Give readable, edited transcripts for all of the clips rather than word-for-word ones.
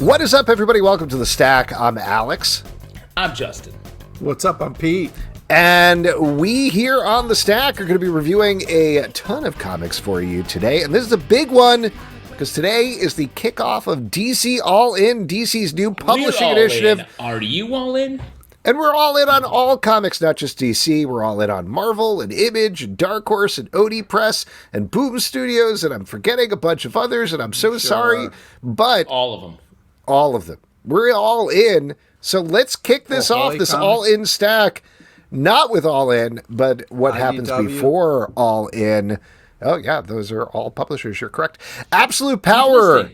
What is up, everybody? Welcome to The Stack. I'm Alex. I'm Justin. What's up? I'm Pete. And we here on The Stack are going to be reviewing a ton of comics for you today. And this is a big one because today is the kickoff of DC All In, DC's new publishing initiative. Are you all in? And we're all in on all comics, not just DC. We're all in on Marvel and Image and Dark Horse and Oni Press and Boom Studios. And I'm forgetting a bunch of others, and I'm so sorry. But all of them. All of them. We're all in. So let's kick this off, this All In stack. Not with All In, but what happens before All In. Oh, yeah, those are all publishers. You're correct. Absolute Power.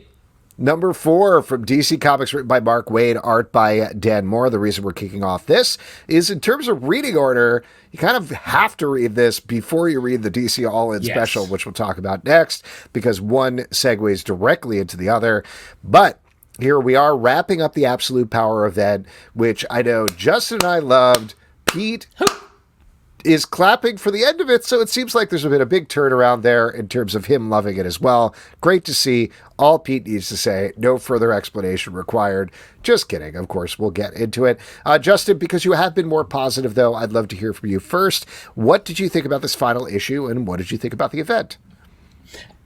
Number 4 from DC Comics, written by Mark Waid, art by Dan Mora. The reason we're kicking off this is in terms of reading order, you kind of have to read this before you read the DC All-In special, which we'll talk about next, because one segues directly into the other. But here we are wrapping up the Absolute Power event, which I know Justin and I loved. Pete is clapping for the end of it, so it seems like there's been a big turnaround there in terms of him loving it as well. Great to see. All Pete needs to say, no further explanation required. Just kidding. Of course, we'll get into it. Justin, because you have been more positive, though, I'd love to hear from you first. What did you think about this final issue, and what did you think about the event?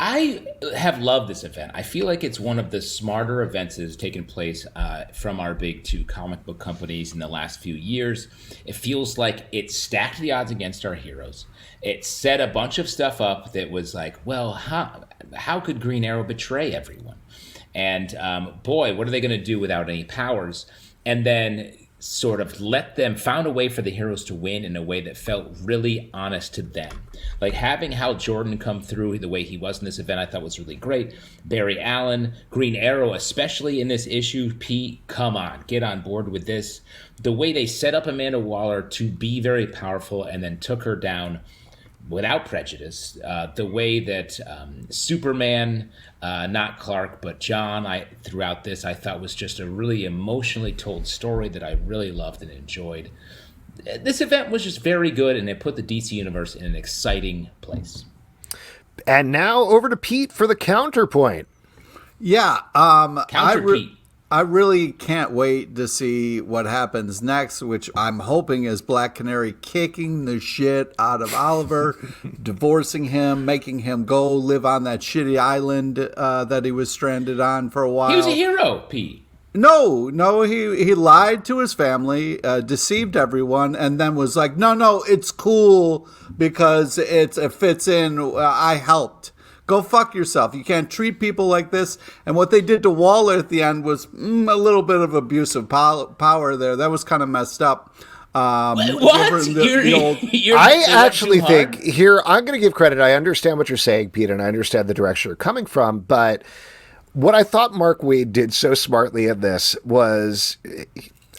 I have loved this event. I feel like it's one of the smarter events that has taken place from our big two comic book companies in the last few years. It feels like it stacked the odds against our heroes. It set a bunch of stuff up that was like, well, how could Green Arrow betray everyone? And boy, what are they going to do without any powers? And then sort of found a way for the heroes to win in a way that felt really honest to them. Like having Hal Jordan come through the way he was in this event, I thought was really great. Barry Allen, Green Arrow, especially in this issue. Pete, come on, get on board with this. The way they set up Amanda Waller to be very powerful and then took her down without prejudice. The way that Superman, not Clark, but John, throughout this, I thought was just a really emotionally told story that I really loved and enjoyed. This event was just very good, and it put the DC Universe in an exciting place. And now over to Pete for the counterpoint. Yeah. Pete. I really can't wait to see what happens next, which I'm hoping is Black Canary kicking the shit out of Oliver, divorcing him, making him go live on that shitty island that he was stranded on for a while. He was a hero, Pete. No, he lied to his family, deceived everyone, and then was like, no, it's cool because it fits in. I helped. Go fuck yourself. You can't treat people like this. And what they did to Waller at the end was a little bit of abuse of power there. That was kind of messed up. What? I actually think here, I'm going to give credit. I understand what you're saying, Pete, and I understand the direction you're coming from. But what I thought Mark Waid did so smartly in this was,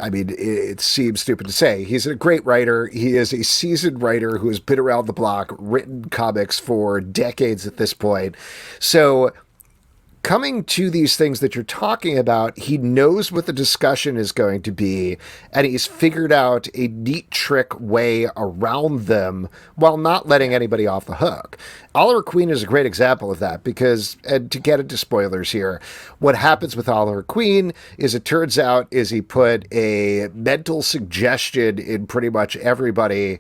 I mean, it seems stupid to say. He's a great writer. He is a seasoned writer who has been around the block, written comics for decades at this point. So coming to these things that you're talking about, he knows what the discussion is going to be, and he's figured out a neat trick way around them while not letting anybody off the hook. Oliver Queen is a great example of that because, and to get into spoilers here, what happens with Oliver Queen is it turns out is he put a mental suggestion in pretty much everybody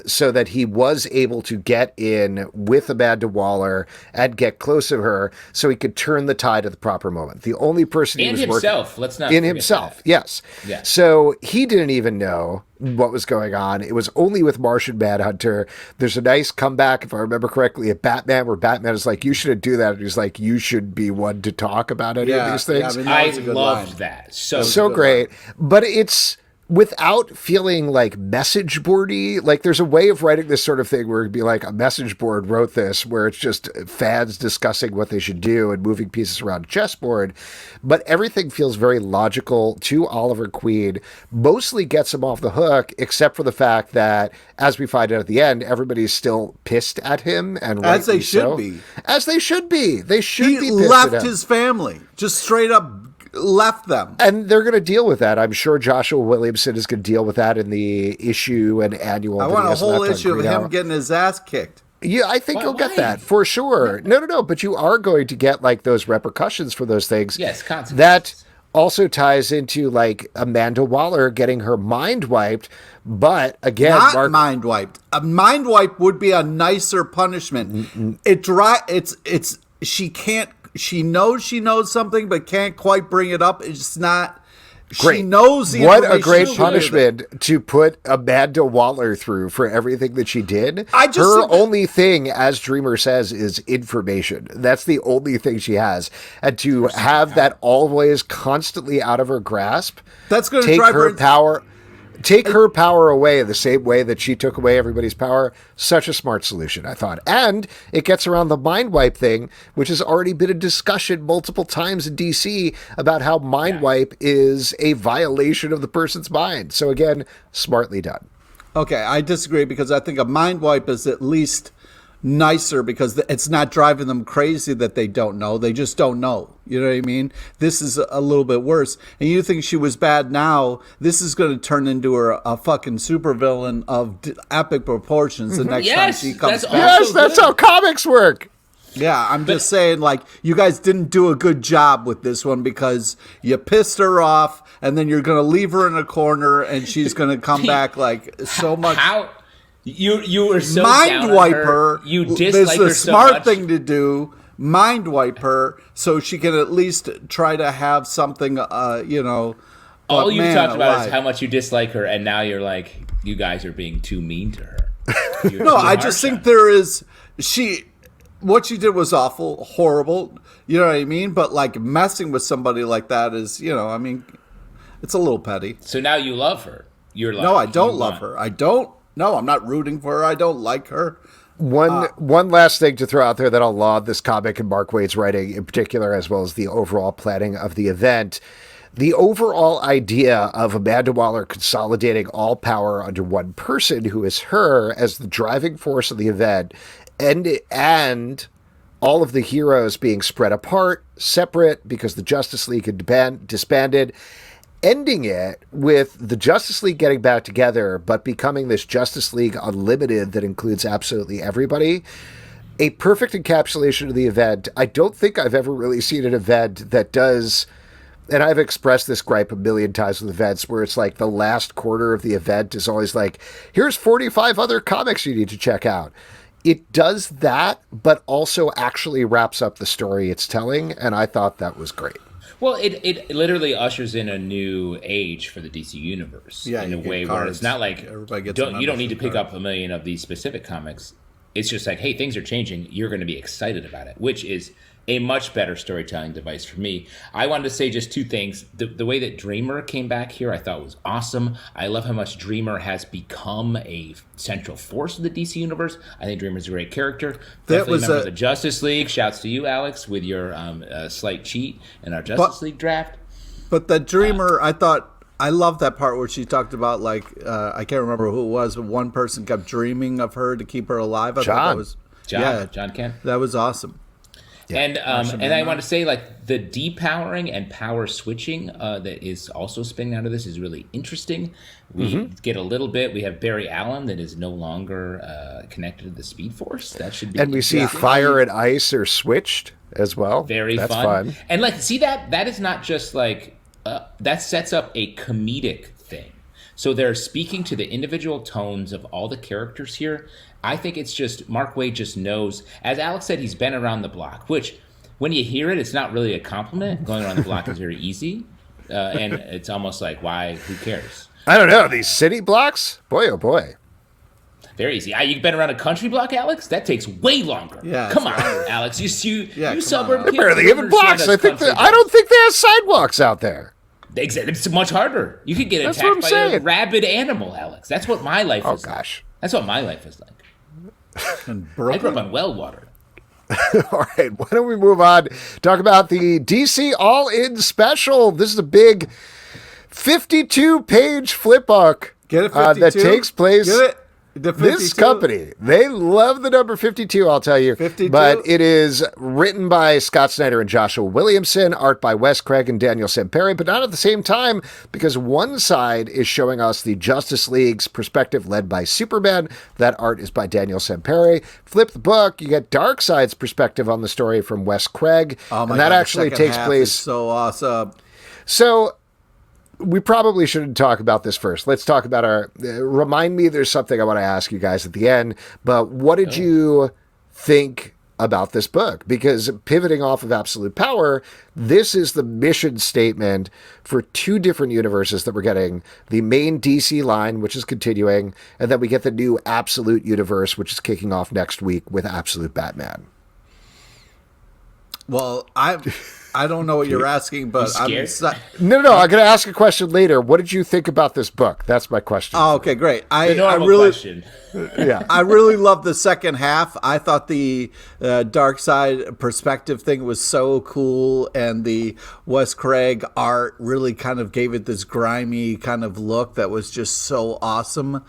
so that he was able to get in with Amanda Waller and get close to her so he could turn the tide at the proper moment. The only person he was himself, let's not in himself, that. Yes. Yeah. So he didn't even know what was going on. It was only with Martian Manhunter. There's a nice comeback, if I remember correctly, at Batman, where Batman is like, you shouldn't do that. And he's like, you should be one to talk about any of these things. Yeah, I loved that. So great. But it's without feeling like message boardy. Like there's a way of writing this sort of thing where it'd be like a message board wrote this, where it's just fans discussing what they should do and moving pieces around a chessboard. But everything feels very logical to Oliver Queen, mostly gets him off the hook, except for the fact that, as we find out at the end, everybody's still pissed at him. And as they should be. As they should be. They should be pissed left at him. His family. Just straight up left them. And they're going to deal with that. I'm sure Joshua Williamson is going to deal with that in the issue and annual. I want a whole issue of him getting his ass kicked. Yeah, I think you'll get that for sure. No. But you are going to get like those repercussions for those things. Yes, consequences. That also ties into like Amanda Waller getting her mind wiped. But again, not mind wiped. A mind wipe would be a nicer punishment. She can't. She knows something, but can't quite bring it up. It's not. Great. She knows the what a great punishment to put Amanda Waller through for everything that she did. Her only thing, as Dreamer says, is information. That's the only thing she has. And to have that always constantly out of her grasp, that's going to drive her power. Take her power away the same way that she took away everybody's power. Such a smart solution, I thought. And it gets around the mind wipe thing, which has already been a discussion multiple times in DC about how mind wipe is a violation of the person's mind. So again, smartly done. Okay, I disagree because I think a mind wipe is at least nicer because it's not driving them crazy that they don't know. They just don't know. You know what I mean? This is a little bit worse. And you think she was bad now, this is going to turn into her a fucking supervillain of epic proportions the next time she comes back. Yes, that's how comics work. Yeah, I'm just saying, like, you guys didn't do a good job with this one because you pissed her off and then you're going to leave her in a corner and she's going to come back like so much. You were so mind wipe her. You dislike her so much. It's the smart thing to do. Mind wipe her so she can at least try to have something. All you talked about is how much you dislike her, and now you're like, you guys are being too mean to her. No, I just think there is what she did was awful, horrible. You know what I mean? But like messing with somebody like that is, I mean, it's a little petty. So now you love her. You're like, no, I don't love her. I don't. No, I'm not rooting for her. I don't like her. One last thing to throw out there that I'll laud this comic and Mark Waid's writing in particular, as well as the overall planning of the event. The overall idea of Amanda Waller consolidating all power under one person, who is her, as the driving force of the event, and all of the heroes being spread apart, separate, because the Justice League had disbanded, ending it with the Justice League getting back together, but becoming this Justice League Unlimited that includes absolutely everybody. A perfect encapsulation of the event. I don't think I've ever really seen an event that does, and I've expressed this gripe a million times with events, where it's like the last quarter of the event is always like, here's 45 other comics you need to check out. It does that, but also actually wraps up the story it's telling, and I thought that was great. Well, it literally ushers in a new age for the DC universe in a way where it's not like you don't need to pick up a million of these specific comics. It's just like, hey, things are changing. You're going to be excited about it, which is a much better storytelling device for me. I wanted to say just two things. The way that Dreamer came back here, I thought was awesome. I love how much Dreamer has become a central force of the DC universe. I think Dreamer's a great character. Definitely member of the Justice League. Shouts to you, Alex, with your slight cheat in our Justice League draft. But the Dreamer, I love that part where she talked about, like, I can't remember who it was, but one person kept dreaming of her to keep her alive. John Kent. That was awesome. Yeah. And I want to say, like, the depowering and power switching that is also spinning out of this is really interesting. We get a little bit. We have Barry Allen that is no longer connected to the Speed Force. That should be. And we see fire and ice are switched as well. That's fun. And like, see that is not just like that sets up a comedic thing. So they're speaking to the individual tones of all the characters here. I think it's just Mark Waid just knows. As Alex said, he's been around the block, which when you hear it, it's not really a compliment. Going around the block is very easy. And it's almost like, why? Who cares? I don't know. These city blocks? Boy, oh boy. Very easy. You've been around a country block, Alex? That takes way longer. Yeah, come on, Alex. You suburb kids. Barely even blocks. I don't think they have sidewalks out there. It's much harder. You could get attacked by a rabid animal, Alex. That's what my life is like. That's what my life is like. I grew up on well water. All right, why don't we move on? Talk about the DC All-In Special. This is a big 52-page flip book that takes place. This company, they love the number 52, I'll tell you. 52? But it is written by Scott Snyder and Joshua Williamson, art by Wes Craig and Daniel Sampere, but not at the same time, because one side is showing us the Justice League's perspective led by Superman. That art is by Daniel Sampere. Flip the book, you get Darkseid's perspective on the story from Wes Craig. Oh my and that God, actually takes place. So awesome. So we probably shouldn't talk about this first. Let's talk about remind me, there's something I want to ask you guys at the end, but what did you think about this book? Because pivoting off of Absolute Power, this is the mission statement for two different universes that we're getting. The main DC line, which is continuing, and then we get the new Absolute universe, which is kicking off next week with Absolute Batman. Well, I don't know what you're asking, but I'm No, I'm going to ask a question later. What did you think about this book? That's my question. Oh, okay, great. I really loved the second half. I thought the dark side perspective thing was so cool, and the Wes Craig art really kind of gave it this grimy kind of look that was just so awesome.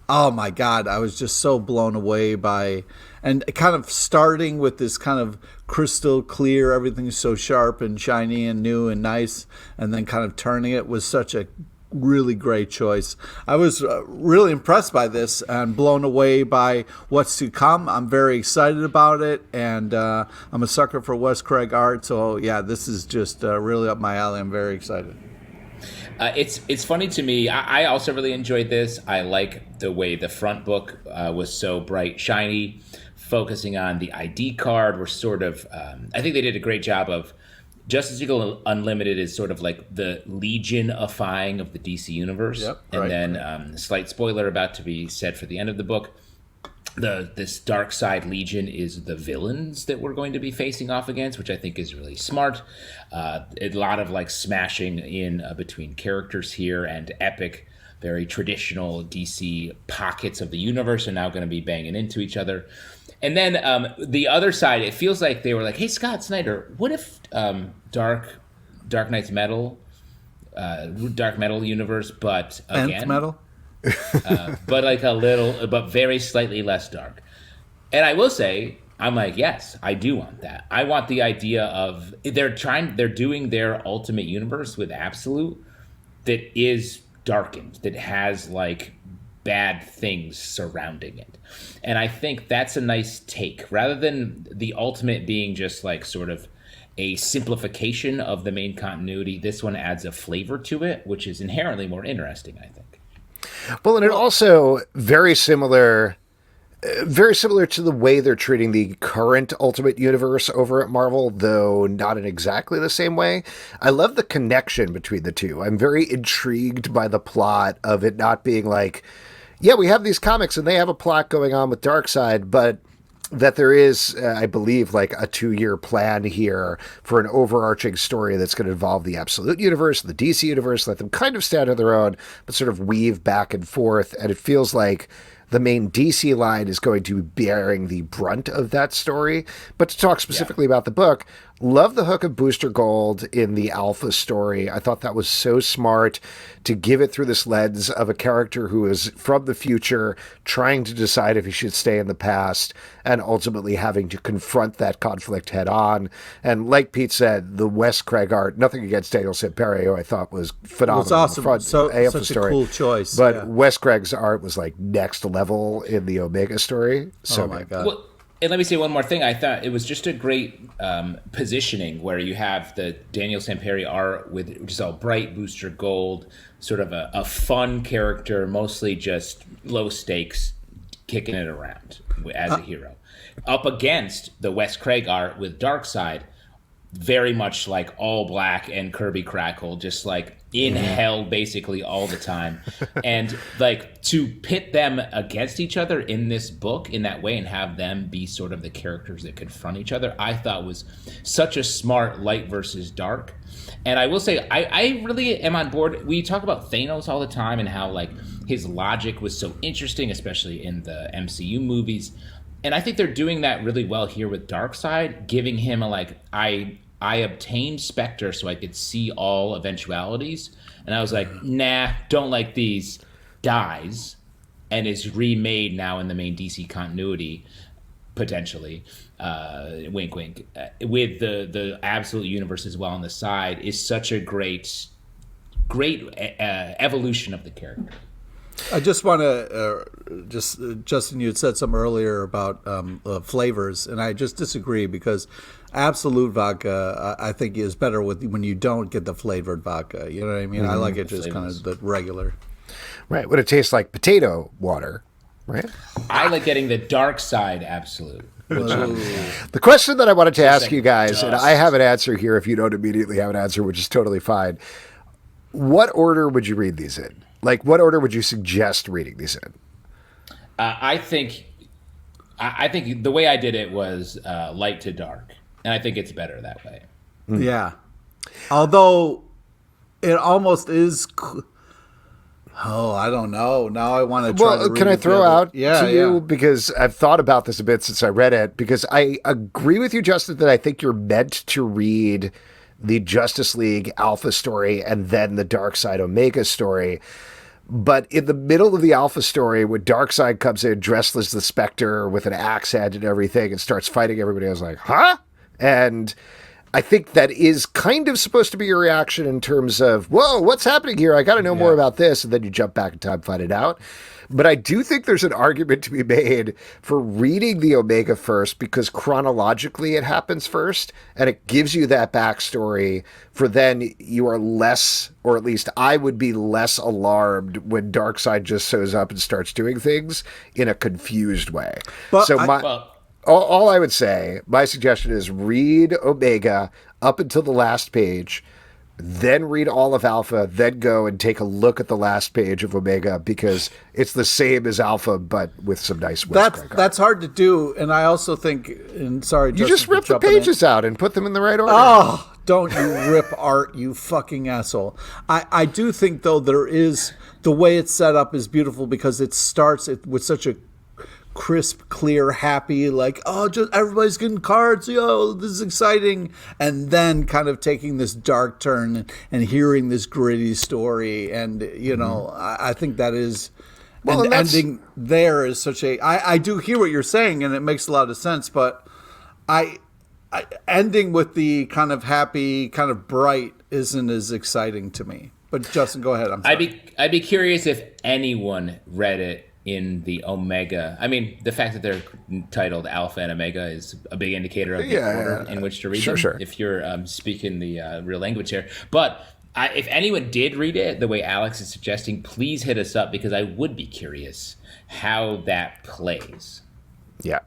Oh my God, I was just so blown away by, and kind of starting with this kind of crystal clear, everything's so sharp and shiny and new and nice, and then kind of turning it was such a really great choice. I was really impressed by this and blown away by what's to come. I'm very excited about it, and I'm a sucker for Wes Craig art, so yeah, this is just really up my alley. I'm very excited. It's funny to me. I also really enjoyed this. I like the way the front book was so bright, shiny, focusing on the ID card. We're sort of, I think they did a great job of Justice League Unlimited is sort of like the Legion-ifying of the DC universe. Yep, and then, slight spoiler about to be said for the end of the book. This Dark Side Legion is the villains that we're going to be facing off against, which I think is really smart. A lot of like smashing in between characters here, and epic, very traditional DC pockets of the universe are now going to be banging into each other. And then the other side, it feels like they were like, hey, Scott Snyder, what if Dark Knight's Metal, Dark Metal universe, but again... Nth Metal? but like a little, but very slightly less dark. And I will say, I'm like, yes, I do want that. I want the idea of they're doing their ultimate universe with Absolute that is darkened, that has like bad things surrounding it. And I think that's a nice take, rather than the ultimate being just like sort of a simplification of the main continuity. This one adds a flavor to it, which is inherently more interesting, I think. Well, and it also very similar to the way they're treating the current Ultimate Universe over at Marvel, though not in exactly the same way. I love the connection between the two. I'm very intrigued by the plot of it not being like, yeah, we have these comics and they have a plot going on with Darkseid, but that there is, I believe, like a 2-year plan here for an overarching story that's going to involve the Absolute Universe, the DC Universe, let them kind of stand on their own, but sort of weave back and forth. And it feels like the main DC line is going to be bearing the brunt of that story. But to talk specifically about the book, love the hook of Booster Gold in the Alpha story. I thought that was so smart to give it through this lens of a character who is from the future, trying to decide if he should stay in the past, and ultimately having to confront that conflict head on. And like Pete said, the Wes Craig art, nothing against Daniel Sampere, who I thought was phenomenal. It was awesome. Such a cool choice. But Wes Craig's art was like next level in the Omega story. So oh my God. Well, and let me say one more thing. I thought it was just a great positioning where you have the Daniel Sampere art with which is all bright booster gold, sort of a fun character, mostly just low stakes, kicking it around as a hero, up against the Wes Craig art with Darkseid, very much like all black and Kirby Crackle, just like in hell basically all the time. And like to pit them against each other in this book in that way and have them be sort of the characters that confront each other, I thought was such a smart light versus dark. And I will say, I really am on board. We talk about Thanos all the time and how like his logic was so interesting, especially in the MCU movies. And I think they're doing that really well here with Darkseid, giving him a like, I obtained Spectre so I could see all eventualities. And I was like, nah, don't like these. Dies and is remade now in the main DC continuity, potentially. Wink, wink. With the Absolute Universe as well on the side is such a great evolution of the character. I just want to Justin, you had said something earlier about flavors, and I just disagree because Absolute vodka I think is better when you don't get the flavored vodka. You know what I mean? I like it just kind of the regular. Right. When it tastes like potato water, right? I like getting the dark side Absolute. The question that I wanted to ask you guys, and I have an answer here if you don't immediately have an answer, which is totally fine. What order would you read these in? Like, what order would you suggest reading these in? I think the way I did it was light to dark, and I think it's better that way. Yeah. Although it almost is. Oh, I don't know. Now I want to try to read can I throw out to you? Yeah. Because I've thought about this a bit since I read it, because I agree with you, Justin, that I think you're meant to read the Justice League Alpha story and then the Darkseid Omega story. But in the middle of the Alpha story, when Darkseid comes in dressed as the Spectre with an axe head and everything and starts fighting everybody, I was like, huh? And I think that is kind of supposed to be your reaction in terms of, whoa, what's happening here? I got to know more about this. And then you jump back in time, find it out. But I do think there's an argument to be made for reading the Omega first, because chronologically it happens first and it gives you that backstory for then you are less, or at least I would be less alarmed when Darkseid just shows up and starts doing things in a confused way. But so all I would say, my suggestion is read Omega up until the last page, then read all of Alpha, then go and take a look at the last page of Omega, because it's the same as Alpha, but with some nice That's hard to do, and I also think, and sorry, you just rip the pages out and put them in the right order. Oh, don't you rip art, you fucking asshole. I do think, though, the way it's set up is beautiful, because it starts with such a crisp, clear, happy, like, oh, just everybody's getting cards, yo, this is exciting, and then kind of taking this dark turn and hearing this gritty story, and I think that is, and ending there is such a. I do hear what you're saying, and it makes a lot of sense, but I ending with the kind of happy, kind of bright isn't as exciting to me. But Justin, go ahead. I'm sorry. I'd be curious if anyone read it in the Omega. I mean, the fact that they're titled Alpha and Omega is a big indicator of the order in which to read them. Sure. If you're speaking the real language here. But if anyone did read it the way Alex is suggesting, please hit us up, because I would be curious how that plays. Yeah.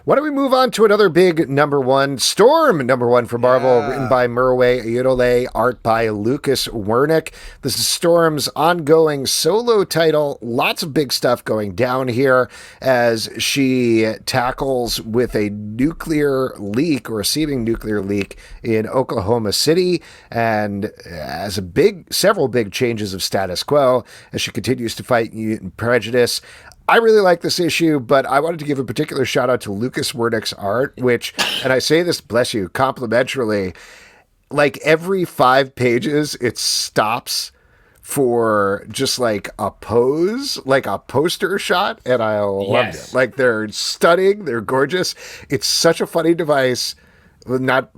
Why don't we move on to another big number one, Storm number one for Marvel, written by Murewa, Ayodele, art by Lucas Werneck. This is Storm's ongoing solo title. Lots of big stuff going down here as she tackles with a nuclear leak, or a seeming nuclear leak, in Oklahoma City, and has several big changes of status quo as she continues to fight mutant prejudice. I really like this issue, but I wanted to give a particular shout out to Lucas Werneck's art, which, and I say this, bless you, complimentarily, like every 5 pages, it stops for just like a pose, like a poster shot, and I loved it. Like, they're stunning, they're gorgeous. It's such a funny device. Not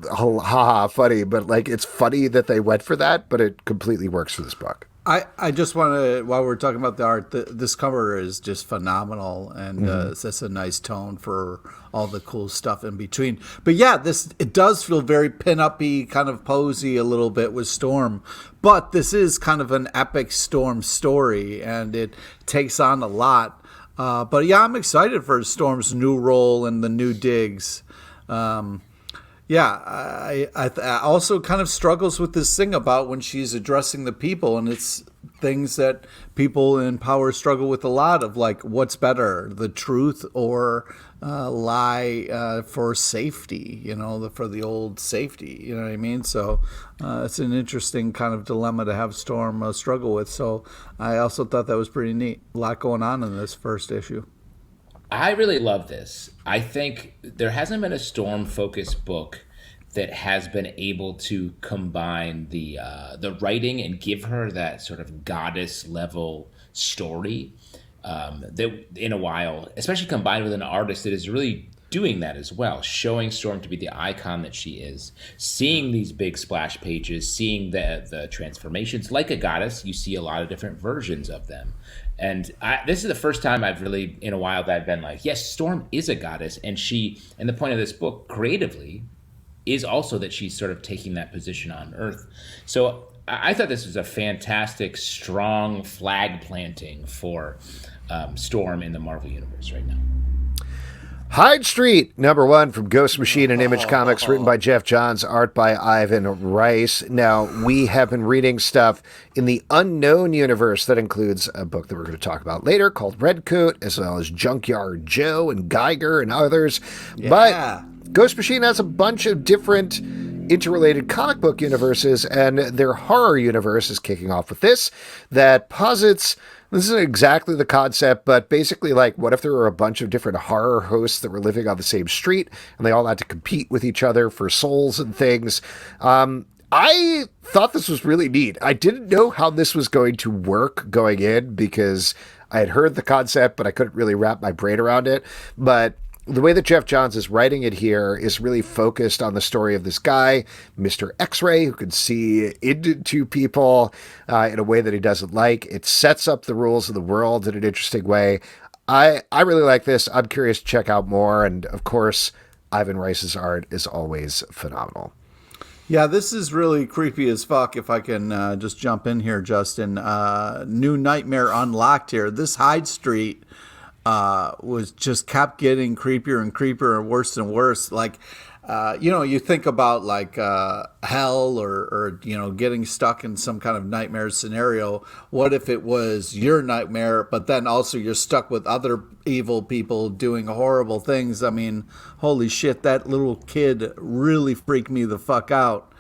funny, but like, it's funny that they went for that, but it completely works for this book. I just want to, while we're talking about the art, this cover is just phenomenal, and it's a nice tone for all the cool stuff in between. But yeah, it does feel very pin-up-y, kind of posy a little bit with Storm, but this is kind of an epic Storm story, and it takes on a lot. But yeah, I'm excited for Storm's new role and the new digs. Yeah, I also kind of struggles with this thing about when she's addressing the people, and it's things that people in power struggle with a lot of, like, what's better, the truth or lie for safety, for the old safety, you know what I mean? So it's an interesting kind of dilemma to have Storm struggle with. So I also thought that was pretty neat. A lot going on in this first issue. I really love this. I think there hasn't been a Storm-focused book that has been able to combine the writing and give her that sort of goddess-level story that in a while, especially combined with an artist that is really doing that as well, showing Storm to be the icon that she is, seeing these big splash pages, seeing the transformations. Like a goddess, you see a lot of different versions of them. And this is the first time I've really, in a while, that I've been like, yes, Storm is a goddess. And the point of this book, creatively, is also that she's sort of taking that position on Earth. So I thought this was a fantastic, strong flag planting for Storm in the Marvel Universe right now. Hyde Street, #1 from Ghost Machine and Image Comics, written by Geoff Johns, art by Ivan Reis. Now, we have been reading stuff in the Unknown universe that includes a book that we're going to talk about later called Redcoat, as well as Junkyard Joe and Geiger and others. Yeah. But Ghost Machine has a bunch of different interrelated comic book universes, and their horror universe is kicking off with this that posits. This isn't exactly the concept, but basically, like, what if there were a bunch of different horror hosts that were living on the same street and they all had to compete with each other for souls and things? I thought this was really neat. I didn't know how this was going to work going in because I had heard the concept, but I couldn't really wrap my brain around it. But the way that Geoff Johns is writing it here is really focused on the story of this guy, Mr. X-Ray, who can see into people in a way that he doesn't like. It sets up the rules of the world in an interesting way. I really like this. I'm curious to check out more. And, of course, Ivan Reis's art is always phenomenal. Yeah, this is really creepy as fuck, if I can just jump in here, Justin. New Nightmare Unlocked here. This Hyde Street was just kept getting creepier and creepier and worse. Like, you think about like hell or getting stuck in some kind of nightmare scenario. What if it was your nightmare, but then also you're stuck with other evil people doing horrible things? I mean, holy shit, that little kid really freaked me the fuck out.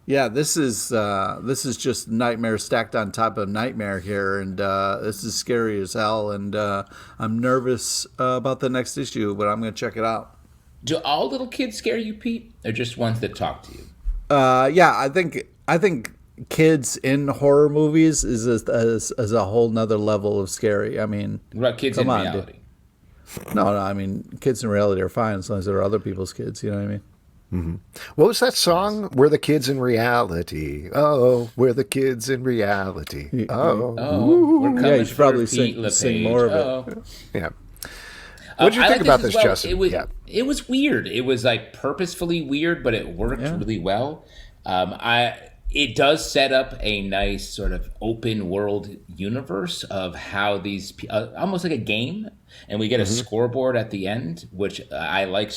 Yeah, this is just nightmare stacked on top of nightmare here, and this is scary as hell. And I'm nervous about the next issue, but I'm gonna check it out. Do all little kids scare you, Pete, or just ones that talk to you? Yeah, I think kids in horror movies is a whole nother level of scary. I mean, what about kids in reality? Dude. No, I mean, kids in reality are fine as long as they're other people's kids. You know what I mean? Mm-hmm. What was that song? We're the kids in reality. Oh, we're the kids in reality. Oh, we're coming. Yeah, you should probably sing more of it. Yeah. What did you think about this, Justin? It was weird. It was like purposefully weird, but it worked really well. It does set up a nice sort of open world universe of how these almost like a game, and we get a scoreboard at the end, which I like.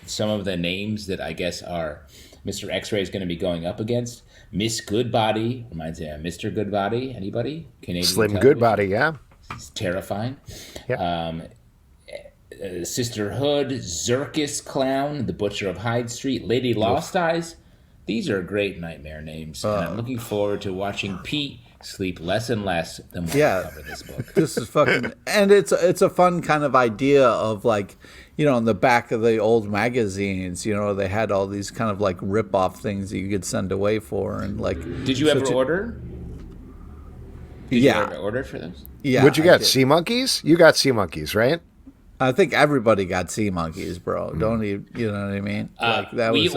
Some of the names that I guess are Mr. X-Ray is going to be going up against. Miss Goodbody reminds me of Mr. Goodbody. Anybody? Canadian Slim television? Goodbody, yeah. It's terrifying. Yeah. Sisterhood, Zirkus Clown, The Butcher of Hyde Street, Lady Lost Eyes. These are great nightmare names. And I'm looking forward to watching Pete sleep less and less the more we cover this book. This is fucking... And it's a fun kind of idea of like... in the back of the old magazines, they had all these kind of like rip-off things that you could send away for, and like. Did you ever order? Did you ever order for those? Yeah. What'd you get? Sea monkeys? You got sea monkeys, right? I think everybody got sea monkeys, bro. Don't you know what I mean? Like that we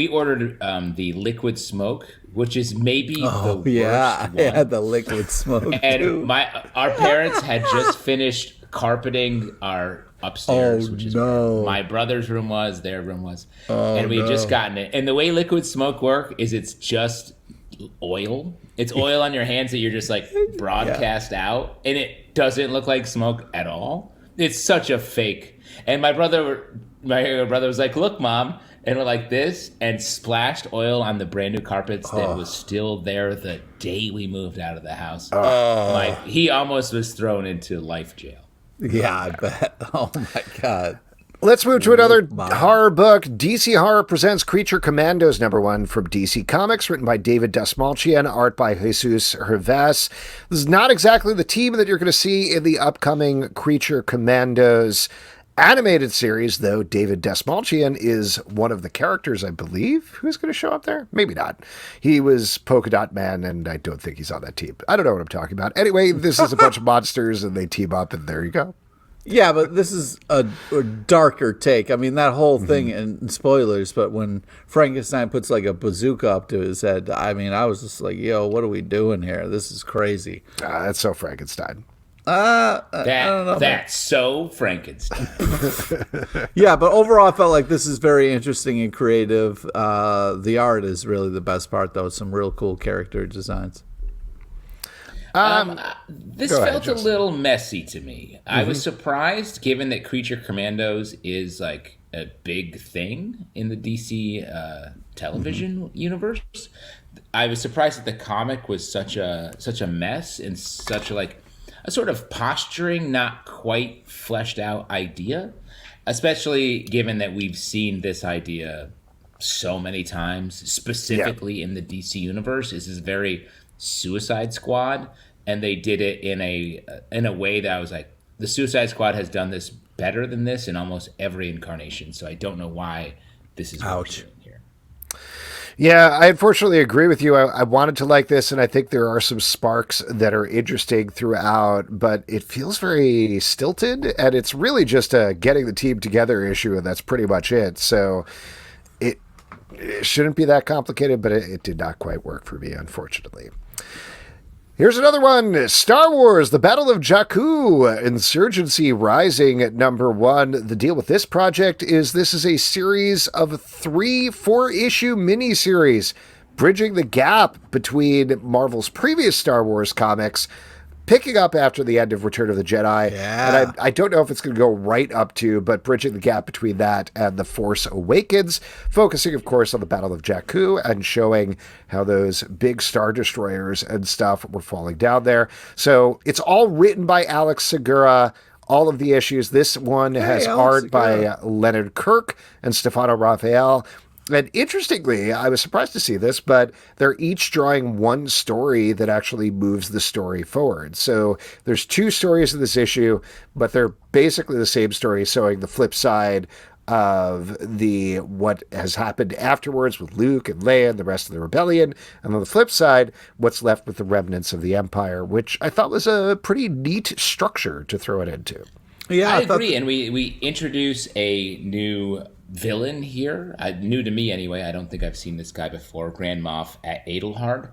ordered the liquid smoke, which is maybe the worst one. Yeah, I had the liquid smoke and too. Our parents had just finished carpeting our upstairs, which is where my brother's room was, their room was, and we had just gotten it. And the way liquid smoke work is it's just oil. It's oil on your hands that you're just like broadcast out, and it doesn't look like smoke at all. It's such a fake. And my brother was like, "Look, Mom," and we're like this, and splashed oil on the brand new carpets that was still there the day we moved out of the house. Like he almost was thrown into life jail. Yeah, I bet. Oh my God. Let's move to another horror book. DC Horror presents Creature Commandos #1 from DC Comics, written by David Dastmalchian, art by Jesús Hervás. This is not exactly the team that you're going to see in the upcoming Creature Commandos animated series, though David Dastmalchian is one of the characters, I believe. Who's going to show up there? Maybe not. He was Polka Dot Man, and I don't think he's on that team. I don't know what I'm talking about. Anyway, this is a bunch of monsters, and they team up, and there you go. Yeah, but this is a darker take. I mean, that whole thing, and spoilers, but when Frankenstein puts like a bazooka up to his head, I mean, I was just like, yo, what are we doing here? This is crazy. That's so Frankenstein. I don't know. That's so Frankenstein. Yeah, but overall, I felt like this is very interesting and creative. The art is really the best part, though. Some real cool character designs. This felt a little messy to me. I was surprised, given that Creature Commandos is like a big thing in the DC television universe. I was surprised that the comic was such a mess and such a sort of posturing, not quite fleshed out idea, especially given that we've seen this idea so many times, specifically in the DC universe. This is very Suicide Squad, and they did it in a way that I was like, the Suicide Squad has done this better than this in almost every incarnation, so I don't know why this is what we're doing here. Yeah, I unfortunately agree with you. I wanted to like this, and I think there are some sparks that are interesting throughout, but it feels very stilted, and it's really just a getting the team together issue, and that's pretty much it. So it shouldn't be that complicated, but it did not quite work for me, unfortunately. Here's another one. Star Wars, The Battle of Jakku, Insurgency Rising at #1. The deal with this project is this is a series of 4-issue miniseries, bridging the gap between Marvel's previous Star Wars comics, picking up after the end of Return of the Jedi. Yeah. And I don't know if it's going to go right up to, but bridging the gap between that and The Force Awakens, focusing, of course, on the Battle of Jakku and showing how those big Star Destroyers and stuff were falling down there. So it's all written by Alex Segura, all of the issues. This one has art by Leonard Kirk and Stefano Raffaele. And interestingly, I was surprised to see this, but they're each drawing one story that actually moves the story forward. So there's 2 stories in this issue, but they're basically the same story, showing the flip side of what has happened afterwards with Luke and Leia and the rest of the rebellion, and on the flip side, what's left with the remnants of the Empire, which I thought was a pretty neat structure to throw it into. Yeah, I agree, and we introduce a new villain here, new to me anyway. I don't think I've seen this guy before, Grand Moff at Adelhard,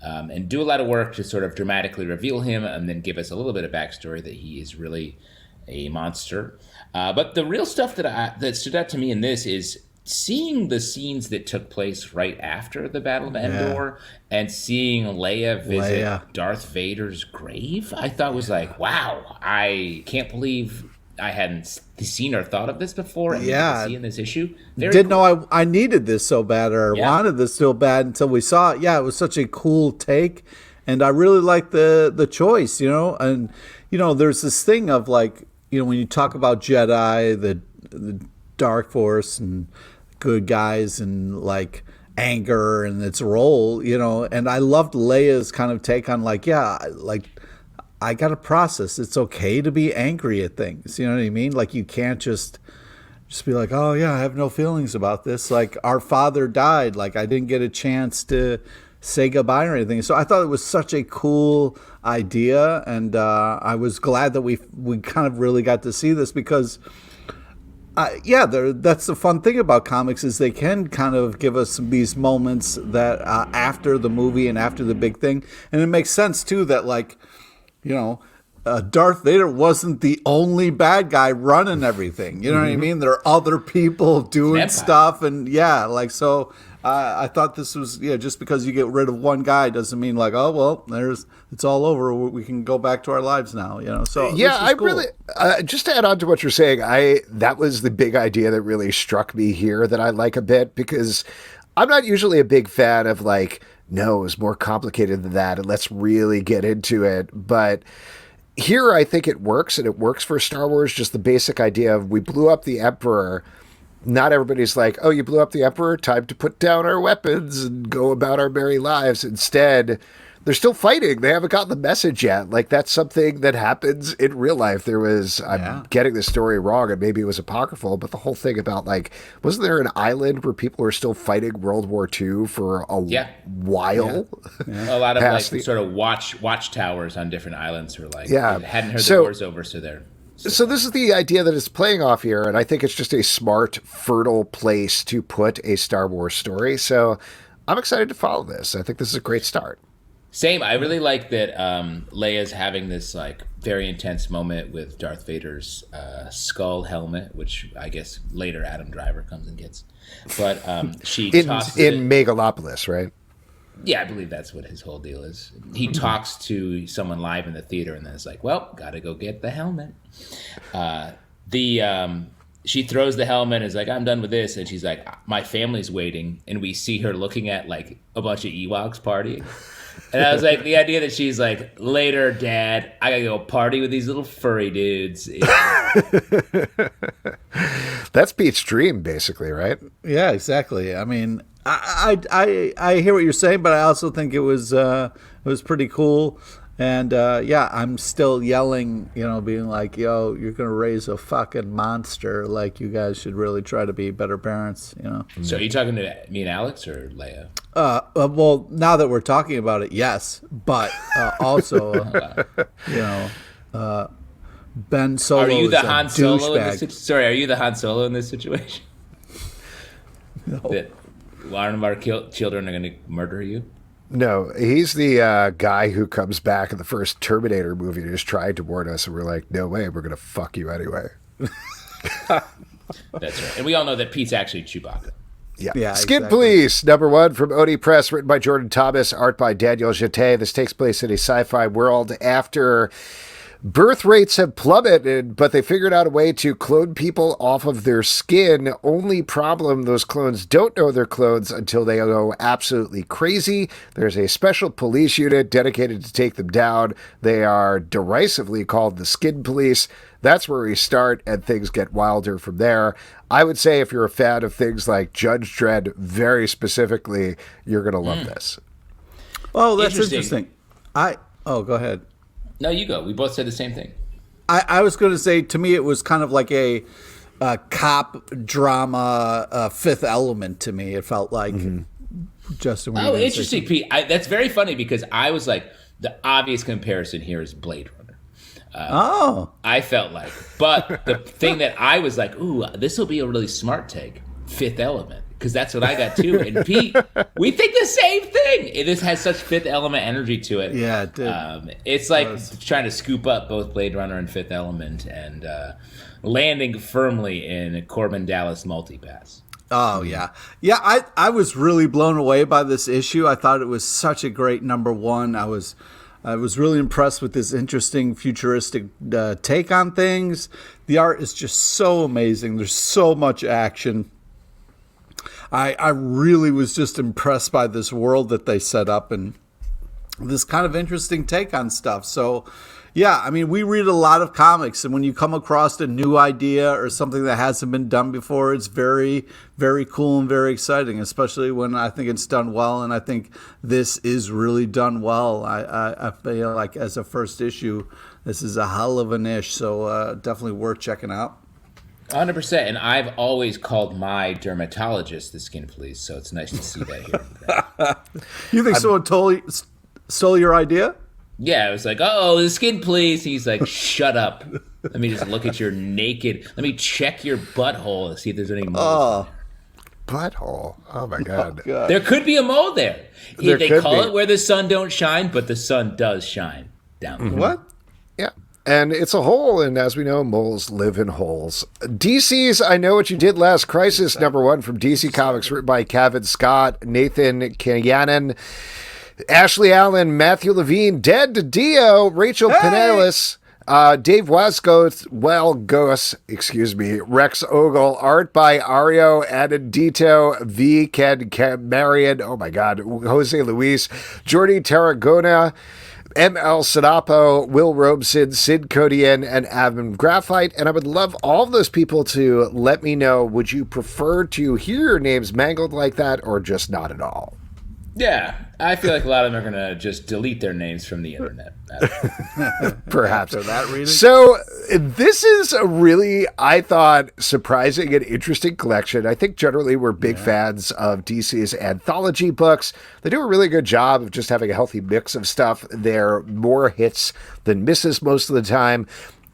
and do a lot of work to sort of dramatically reveal him and then give us a little bit of backstory that he is really a monster. But the real stuff that stood out to me in this is seeing the scenes that took place right after the Battle of Endor and seeing Leia visit Darth Vader's grave. I thought was like, wow, I can't believe I hadn't seen or thought of this before. And see in this issue. Didn't know I needed this so bad or wanted this so bad until we saw it. Yeah, it was such a cool take, and I really liked the choice. And there's this thing of like, when you talk about Jedi, the Dark Force and good guys and like anger and its role, and I loved Leia's kind of take on like I got to process. It's okay to be angry at things. You know what I mean? Like, you can't just be like, oh, yeah, I have no feelings about this. Like, our father died. Like, I didn't get a chance to say goodbye or anything. So I thought it was such a cool idea. And I was glad that we kind of really got to see this because, that's the fun thing about comics is they can kind of give us these moments that after the movie and after the big thing. And it makes sense, too, that, like, Darth Vader wasn't the only bad guy running everything. You know what I mean? There are other people doing stuff. And so I thought this was, just because you get rid of one guy doesn't mean like, oh, well, it's all over. We can go back to our lives now, So I cool. really, just to add on to what you're saying, that was the big idea that really struck me here that I like a bit, because I'm not usually a big fan of like, no, it's more complicated than that, and let's really get into it. But here I think it works, and it works for Star Wars, just the basic idea of we blew up the Emperor. Not everybody's like, oh, you blew up the Emperor, time to put down our weapons and go about our merry lives. Instead, they're still fighting. They haven't gotten the message yet. Like, that's something that happens in real life. I'm getting the story wrong, and maybe it was apocryphal, but the whole thing about, like, wasn't there an island where people were still fighting World War II for a while? Yeah. A lot of, like, sort of watchtowers on different islands were like, hadn't heard the war's over, so they're... So this is the idea that it's playing off here, and I think it's just a smart, fertile place to put a Star Wars story. So I'm excited to follow this. I think this is a great start. Same. I really like that Leia's having this like very intense moment with Darth Vader's skull helmet, which I guess later Adam Driver comes and gets. But she tosses in Megalopolis, right? Yeah, I believe that's what his whole deal is. He talks to someone live in the theater, and then it's like, well, gotta go get the helmet. She throws the helmet and is like, I'm done with this. And she's like, my family's waiting. And we see her looking at like a bunch of Ewoks partying. And I was like, the idea that she's like, later, Dad, I gotta go party with these little furry dudes. That's Pete's dream, basically, right? Yeah, exactly. I mean, I hear what you're saying, but I also think it was pretty cool. And yeah, I'm still yelling, being like, yo, you're going to raise a fucking monster. Like, you guys should really try to be better parents, So are you talking to me and Alex or Leia? Well, now that we're talking about it, yes. But also, Ben Solo are you the is a Han Solo in douchebag. Sorry, are you the Han Solo in this situation? No. That one of our children are going to murder you? No, he's the guy who comes back in the first Terminator movie and is trying to warn us, and we're like, no way, we're going to fuck you anyway. That's right. And we all know that Pete's actually Chewbacca. Yeah. Skin Exactly. Police, #1 from Oni Press, written by Jordan Thomas, art by Daniel Gete. This takes place in a sci-fi world after birth rates have plummeted, but they figured out a way to clone people off of their skin. Only problem, those clones don't know they're clones until they go absolutely crazy. There's a special police unit dedicated to take them down. They are derisively called the Skin Police. That's where we start, and things get wilder from there. I would say if you're a fan of things like Judge Dredd, very specifically, you're going to love this. Oh, that's interesting. Go ahead. No, you go. We both said the same thing. I was going to say, to me, it was kind of like a cop drama, Fifth Element to me. It felt like Justin. Oh, interesting, Pete. That's very funny because I was like, the obvious comparison here is Blade Runner. I felt like. But the thing that I was like, ooh, this will be a really smart take, Fifth Element. Because that's what I got too. And Pete, we think the same thing. This has such Fifth Element energy to it. Yeah, it did. It's like trying to scoop up both Blade Runner and Fifth Element and landing firmly in Corbin Dallas multipass. Oh, yeah. Yeah, I was really blown away by this issue. I thought it was such a great #1. I was really impressed with this interesting futuristic take on things. The art is just so amazing. There's so much action. I really was just impressed by this world that they set up and this kind of interesting take on stuff. So, yeah, I mean, we read a lot of comics, and when you come across a new idea or something that hasn't been done before, it's very, very cool and very exciting, especially when I think it's done well, and I think this is really done well. I feel like as a first issue, this is a hell of an ish, so definitely worth checking out. 100%, and I've always called my dermatologist the Skin Police, so it's nice to see that here. You think someone totally stole your idea? Yeah, it was like, oh, the Skin Police. He's like, shut up. Let me just look at your naked. Let me check your butthole and see if there's any moles. Butthole. Oh, my God. There could be a mole there. There They could call be. it where the sun don't shine, but the sun does shine down there. What? Yeah. And it's a hole, and as we know, moles live in holes. DC's I Know What You Did Last Crisis, #1 from DC Comics, written by Kevin Scott, Nathan Kinyanen, Ashley Allen, Matthew Levine, Dead to Dio, Rachel Pinellas, Dave Welgos, Rex Ogle, art by Ario Anandito, V. Ken Marion, oh my God, Jose Luis, Jordi Tarragona, M.L. Sadapo, Will Robeson, Sid Codian, and Adam Graphite. And I would love all of those people to let me know, would you prefer to hear your names mangled like that or just not at all? Yeah, I feel like a lot of them are going to just delete their names from the internet. Perhaps. After that reading? So this is a really, I thought, surprising and interesting collection. I think generally we're big fans of DC's anthology books. They do a really good job of just having a healthy mix of stuff. They're more hits than misses most of the time.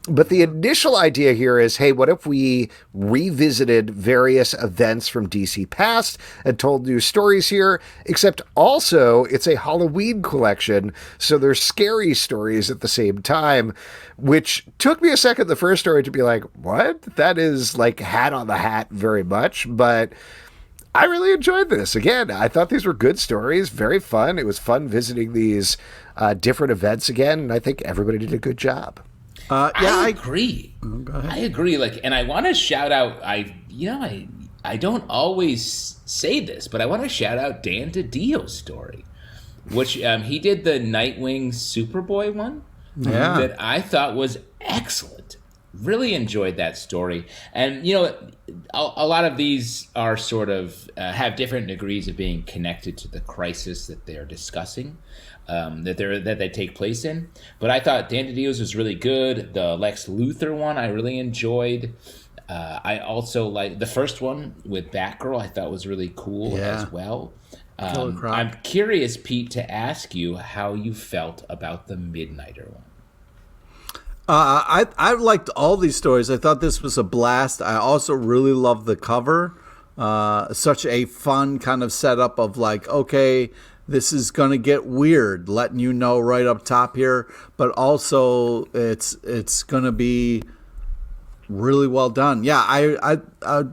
But the initial idea here is, hey, what if we revisited various events from DC past and told new stories here, except also it's a Halloween collection, so there's scary stories at the same time, which took me a second, the first story, to be like, what? That is like hat on the hat very much, but I really enjoyed this. Again, I thought these were good stories, very fun. It was fun visiting these different events again, and I think everybody did a good job. I agree. Go ahead. I agree. And I want to shout out. I don't always say this, but I want to shout out Dan DiDio's story, which he did the Nightwing Superboy one. Yeah, that I thought was excellent. Really enjoyed that story, and a lot of these are sort of have different degrees of being connected to the crisis that they're discussing. That they take place in, but I thought Dan DiDio's was really good. The Lex Luthor one I really enjoyed. I also like the first one with Batgirl. I thought was really cool as well. I'm curious, Pete, to ask you how you felt about the Midnighter one. I liked all these stories. I thought this was a blast. I also really loved the cover. Such a fun kind of setup of like, okay, this is going to get weird, letting you know right up top here, but also it's going to be really well done. Yeah, I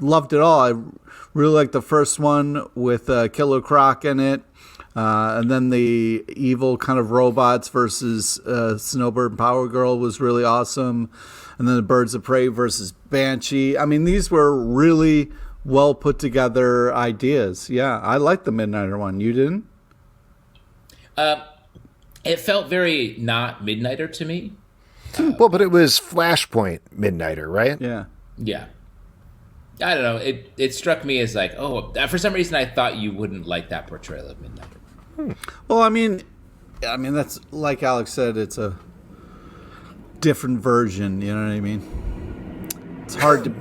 loved it all. I really liked the first one with Killer Croc in it, and then the evil kind of robots versus Snowbird and Power Girl was really awesome, and then the Birds of Prey versus Banshee. I mean, these were really well put together ideas. Yeah, I liked the Midnighter one. You didn't? It felt very not Midnighter to me. Well, but it was Flashpoint Midnighter, right? Yeah. Yeah. I don't know. It struck me as like, for some reason I thought you wouldn't like that portrayal of Midnighter. Well, I mean, that's like Alex said. It's a different version. You know what I mean? It's hard to.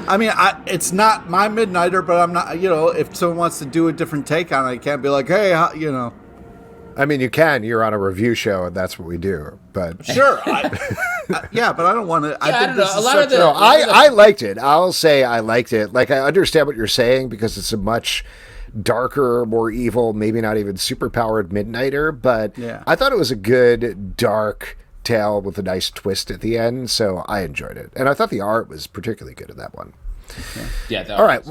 I mean, it's not my Midnighter, but I'm not. If someone wants to do a different take on it, I can't be like, hey, I mean, you can. You're on a review show, and that's what we do. But sure, yeah, but I don't want to. I think don't this know. is A lot of the. I liked it. I'll say I liked it. Like, I understand what you're saying because it's a much darker, more evil, maybe not even superpowered Midnighter. But yeah. I thought it was a good, dark tale with a nice twist at the end. So I enjoyed it, and I thought the art was particularly good in that one. Yeah. All right.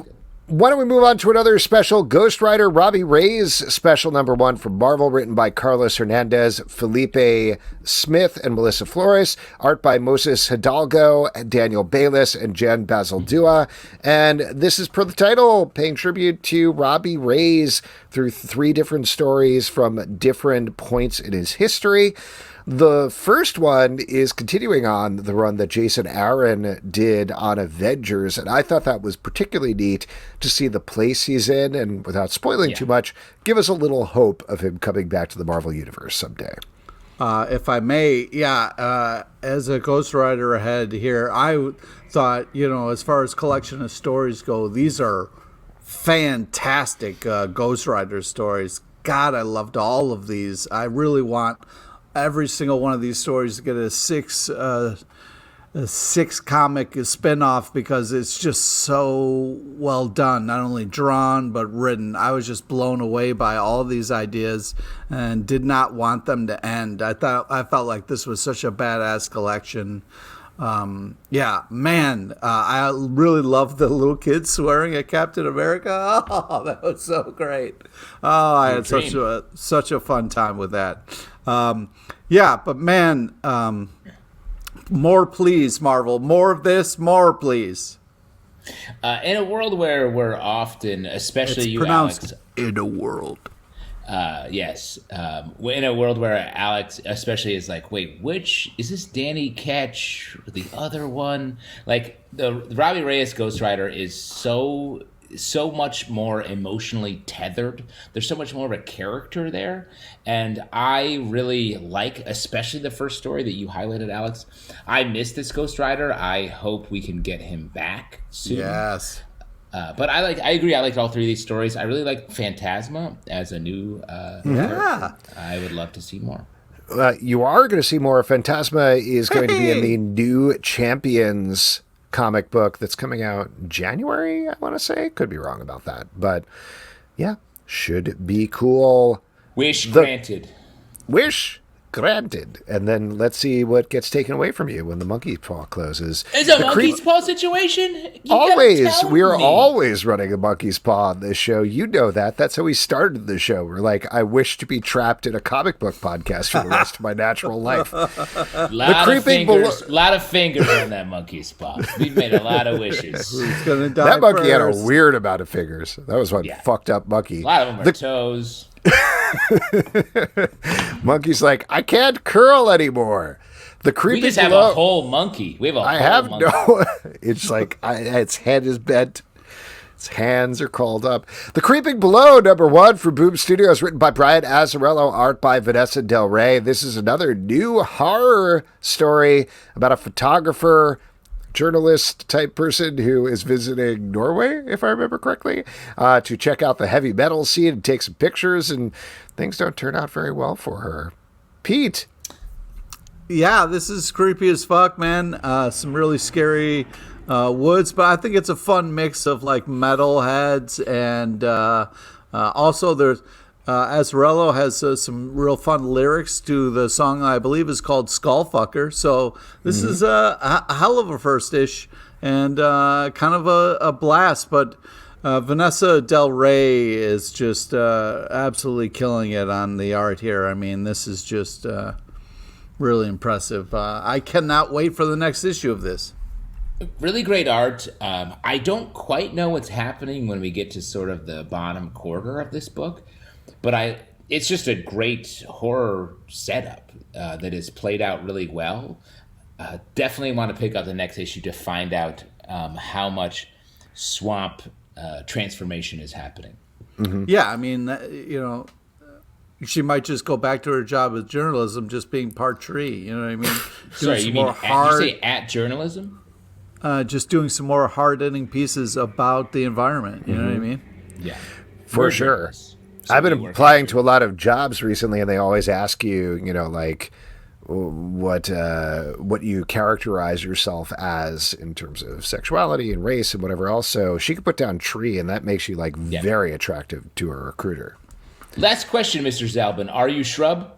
Why don't we move on to another special? Ghost Rider Robbie Reyes special #1 from Marvel, written by Carlos Hernandez, Felipe Smith, and Melissa Flores. Art by Moses Hidalgo, Daniel Bayless, and Jen Bazaldua. And this is per the title, paying tribute to Robbie Reyes through 3 different stories from different points in his history. The first one is continuing on the run that Jason Aaron did on Avengers, and I thought that was particularly neat to see the place he's in, and without spoiling too much, give us a little hope of him coming back to the Marvel Universe someday. If I may, as a Ghost Rider ahead here, I thought, as far as collection of stories go, these are fantastic Ghost Rider stories. God, I loved all of these. I really want every single one of these stories to get a 6 comic spinoff because it's just so well done, not only drawn but written. I was just blown away by all these ideas and did not want them to end. I felt like this was such a badass collection. I really love the little kid swearing at Captain America. Oh, that was so great. Oh, I had such a fun time with that. But man, more please, Marvel. More of this, more please. In a world where we're often, especially it's you, pronounced Alex. In a world. Yes. In a world where Alex especially is like, wait, which is this Danny Ketch or the other one? Like the Robbie Reyes Ghost Rider is so much more emotionally tethered. There's so much more of a character there. And I really like, especially the first story that you highlighted, Alex. I miss this Ghost Rider. I hope we can get him back soon. Yes. But I agree. I liked all 3 of these stories. I really like Phantasma as a new character. I would love to see more. You are going to see more. Phantasma is going to be in the new Champions comic book that's coming out in January, I want to say. Could be wrong about that. But yeah, should be cool. Wish granted. Wish granted. And then let's see what gets taken away from you when the monkey's paw closes. It's a monkey's paw situation? Always. We are always running a monkey's paw on this show. You know that. That's how we started the show. We're like, I wish to be trapped in a comic book podcast for the rest of my natural life. A lot of fingers on that monkey's paw. We've made a lot of wishes. Who's gonna die that monkey first? had a weird amount of fingers. That was one fucked up monkey. A lot of them are toes. Monkey's like, I can't curl anymore. The creepy. We just have a whole monkey. We have a whole monkey. It's like its head is bent. Its hands are called up. The Creeping Below, #1 for Boom Studios, written by Brian Azzarello, art by Vanessa Del Rey. This is another new horror story about a photographer, journalist type person who is visiting Norway, if I remember correctly, to check out the heavy metal scene and take some pictures, and things don't turn out very well for her. Pete. Yeah, this is creepy as fuck, man. Some really scary woods, but I think it's a fun mix of like metalheads and also there's Azzarello has some real fun lyrics to the song I believe is called Skullfucker. So this is a hell of a first-ish and kind of a blast. But Vanessa Del Rey is just absolutely killing it on the art here. I mean, this is just really impressive. I cannot wait for the next issue of this. Really great art. I don't quite know what's happening when we get to sort of the bottom quarter of this book. But it's just a great horror setup that is played out really well. Definitely want to pick up the next issue to find out how much swamp transformation is happening. Mm-hmm. Yeah, I mean, she might just go back to her job with journalism, just being part tree. You know what I mean? Sorry, you mean you say at journalism? Just doing some more hard-hitting pieces about the environment. You know what I mean? Yeah, for sure. I've been applying to a lot of jobs recently, and they always ask you, like what you characterize yourself as in terms of sexuality and race and whatever else. So she could put down tree, and that makes you very attractive to a recruiter. Last question, Mr. Zalbin. Are you shrub?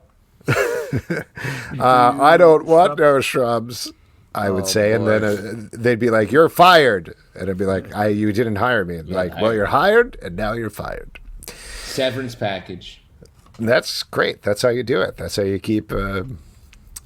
I don't want no shrubs, I would say. Boy. And then they'd be like, you're fired. And I'd be like, you didn't hire me. And well, you're hired, and now you're fired. Severance package. That's great. That's how you do it. That's how you keep...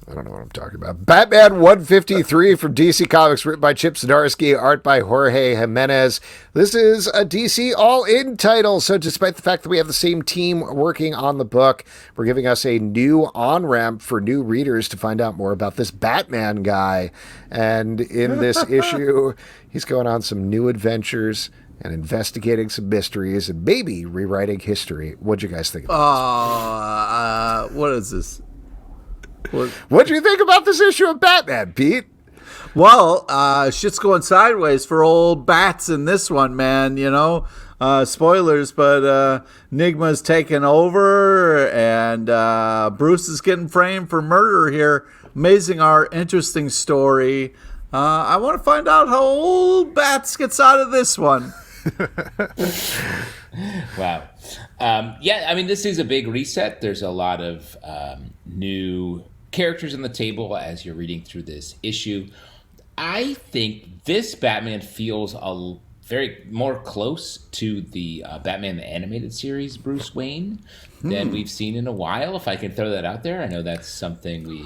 I don't know what I'm talking about. Batman 153 from DC Comics, written by Chip Zdarsky, art by Jorge Jimenez. This is a DC all-in title, so despite the fact that we have the same team working on the book, we're giving us a new on-ramp for new readers to find out more about this Batman guy. And in this issue, he's going on some new adventures and investigating some mysteries and maybe rewriting history. What'd you guys think about this? What is this? What'd you think about this issue of Batman, Pete? Well, shit's going sideways for old Bats in this one, man. Spoilers, but Nigma's taking over, and Bruce is getting framed for murder here. Amazing art, interesting story. I want to find out how old Bats gets out of this one. Wow. This is a big reset. There's a lot of new characters on the table as you're reading through this issue. I think this Batman feels very more close to the Batman the Animated Series Bruce Wayne than we've seen in a while, if I can throw that out there. I know that's something we...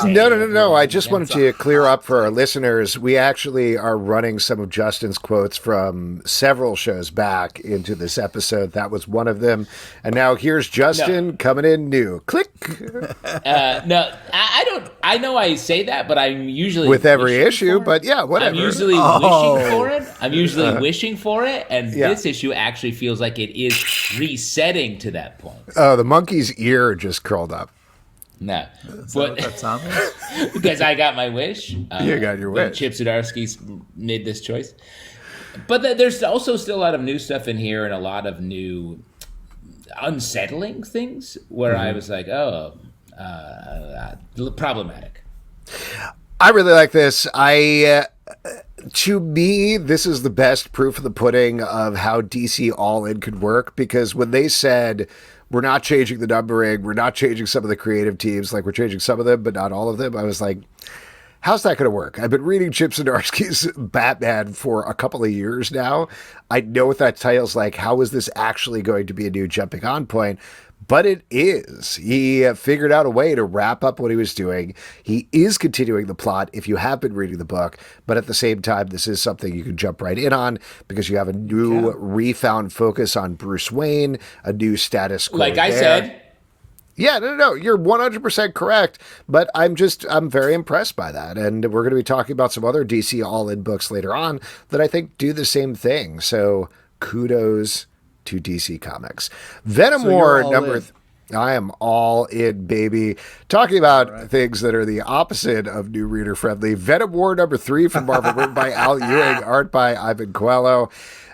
No. I just wanted to clear up for our listeners. We actually are running some of Justin's quotes from several shows back into this episode. That was one of them. And now here's Justin coming in new. Click. No, I don't. I know I say that, but I'm usually with every issue. But yeah, whatever. I'm usually wishing for it. I'm usually wishing for it, and this issue actually feels like it is resetting to that point. Oh, the monkey's ear just curled up. No, but what that sound is? Because I got my wish. You got your wish. Chip Zdarsky made this choice, but there's also still a lot of new stuff in here and a lot of new unsettling things where I was like, problematic. I really like this. To me, this is the best proof of the pudding of how DC All-In could work, because when they said, we're not changing the numbering, we're not changing some of the creative teams, like we're changing some of them, but not all of them, I was like, how's that going to work? I've been reading Chip Zdarsky's Batman for a couple of years now. I know what that title's like. How is this actually going to be a new jumping on point? But it is. He figured out a way to wrap up what he was doing. He is continuing the plot if you have been reading the book, but at the same time, this is something you can jump right in on because you have a new refound focus on Bruce Wayne, a new status quo. Like I said. Yeah, no, you're 100% correct, but I'm very impressed by that. And we're going to be talking about some other DC All-In books later on that I think do the same thing. So kudos to DC Comics. Venom War number... I am all in, baby. Talking about things that are the opposite of new reader friendly. Venom War number 3 from Marvel, written by Al Ewing, art by Ivan Coelho.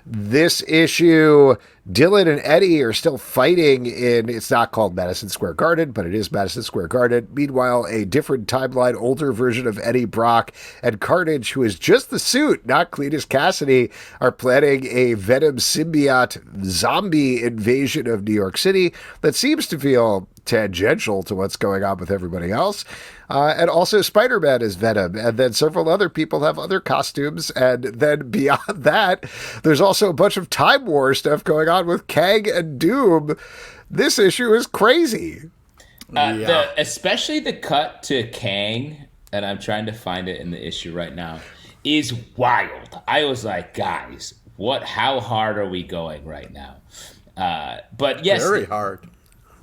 This issue, Dylan and Eddie are still fighting in, it's not called Madison Square Garden, but it is Madison Square Garden. Meanwhile, a different timeline, older version of Eddie Brock and Carnage, who is just the suit, not Cletus Cassidy, are planning a Venom symbiote zombie invasion of New York City that seems to feel tangential to what's going on with everybody else. And also Spider-Man is Venom, and then several other people have other costumes, and then beyond that, there's also a bunch of Time War stuff going on with Kang and Doom. This issue is crazy. Especially the cut to Kang, and I'm trying to find it in the issue right now, is wild. I was like, guys, how hard are we going right now? But yes, very hard.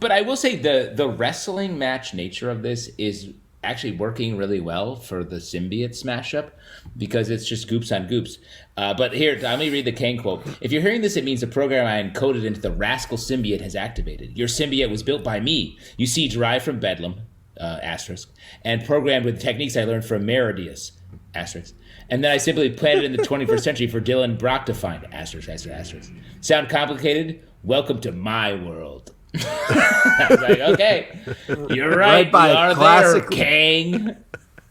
But I will say the wrestling match nature of this is actually working really well for the symbiote smash up, because it's just goops on goops. But here, let me read the Kang quote. If you're hearing this, it means the program I encoded into the rascal symbiote has activated. Your symbiote was built by me. You see, derived from Bedlam, asterisk, and programmed with techniques I learned from Meridius, asterisk. And then I simply planted in the 21st century for Dylan Brock to find, asterisk, asterisk, asterisk. Sound complicated? Welcome to my world. I was like, okay, you're right. You are there, Kang.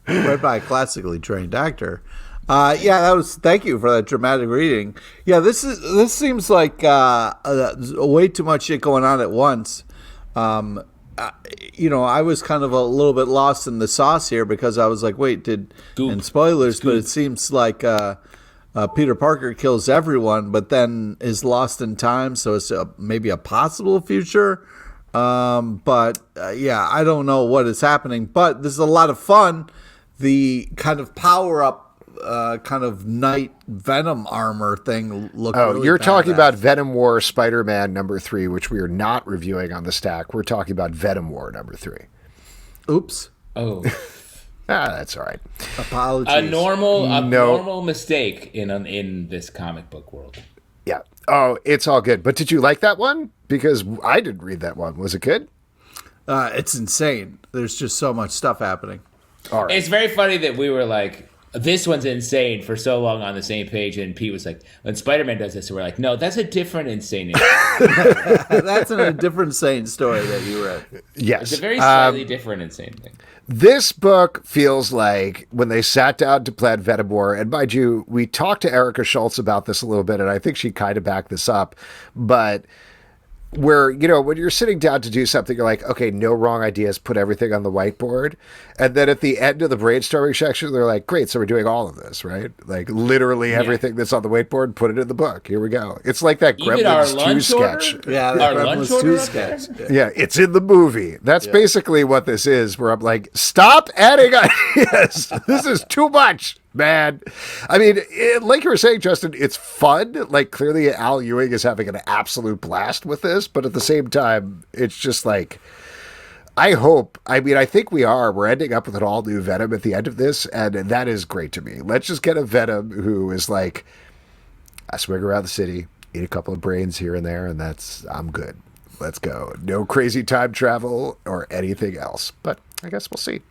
Read by a classically trained actor. Thank you for that dramatic reading. Yeah, this seems like way too much shit going on at once. I was kind of a little bit lost in the sauce here because I was like, wait, and spoilers, but it seems like Peter Parker kills everyone, but then is lost in time, so it's maybe a possible future. I don't know what is happening, but this is a lot of fun. The kind of power-up, kind of Knight Venom armor thing looked really you're badass. talking about Venom War Spider-Man number 3, which we are not reviewing on the stack. We're talking about Venom War number 3. Oops. Oh. That's all right. Apologies. A normal mistake in this comic book world. Yeah. Oh, it's all good. But did you like that one? Because I didn't read that one. Was it good? It's insane. There's just so much stuff happening. All right. It's very funny that we were like, this one's insane for so long on the same page, and Pete was like, when Spider-Man does this, we're like, no, that's a different insane That's a different insane story that you read. Yes. It's a very slightly different insane thing. This book feels like when they sat down to plan Venom War, and mind you, we talked to Erica Schultz about this a little bit, and I think she kind of backed this up, but where, when you're sitting down to do something, you're like, okay, no wrong ideas, put everything on the whiteboard. And then at the end of the brainstorming section, they're like, great, so we're doing all of this, right? Like literally everything that's on the whiteboard, put it in the book. Here we go. It's like that Gremlins 2 sketch. Yeah, our lunch order sketch. Yeah, it's in the movie. That's basically what this is, where I'm like, stop adding ideas. This is too much, man. I mean, like you were saying, Justin, it's fun. Like, clearly Al Ewing is having an absolute blast with this, but at the same time, it's just like, I think we're ending up with an all-new Venom at the end of this, and that is great to me. Let's just get a Venom who is like, I swing around the city, eat a couple of brains here and there, and I'm good. Let's go. No crazy time travel or anything else, but I guess we'll see.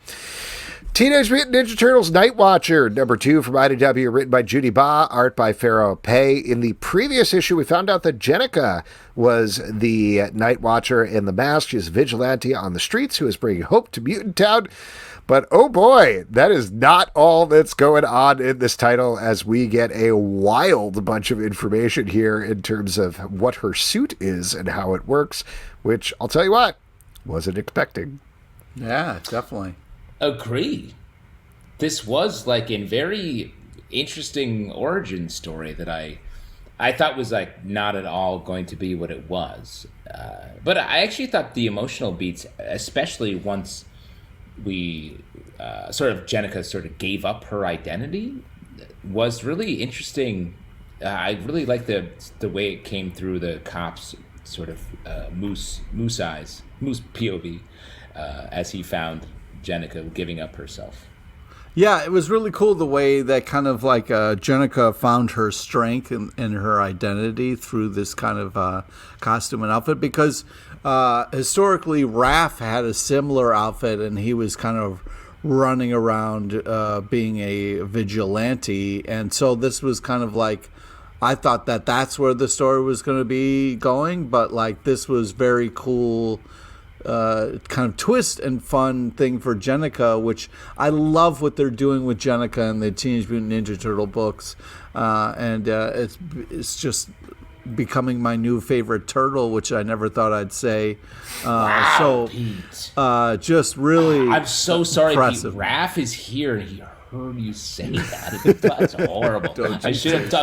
Teenage Mutant Ninja Turtles Night Watcher, number 2 from IDW, written by Judy Ba, art by Pharaoh Pei. In the previous issue, we found out that Jenica was the Night Watcher in the mask. She's a vigilante on the streets who is bringing hope to Mutant Town. But oh boy, that is not all that's going on in this title, as we get a wild bunch of information here in terms of what her suit is and how it works, which I'll tell you what, wasn't expecting. Yeah, definitely. Agree. This was like a very interesting origin story that I thought was like not at all going to be what it was. But I actually thought the emotional beats, especially once we Jenica sort of gave up her identity, was really interesting. I really liked the way it came through the cops sort of moose POV as he found Jenica giving up herself. Yeah, it was really cool the way that kind of like Jenica found her strength in her identity through this kind of costume and outfit, because historically Raph had a similar outfit and he was kind of running around being a vigilante, and so this was kind of like, I thought that that's where the story was going to be going, but like this was very cool kind of twist and fun thing for Jenica, which I love what they're doing with Jenica in the Teenage Mutant Ninja Turtle books, and it's just becoming my new favorite turtle, which I never thought I'd say. Wow, so Pete. Just really I'm so sorry, impressive. Pete. Raph is here and he heard you say that. That's horrible. I was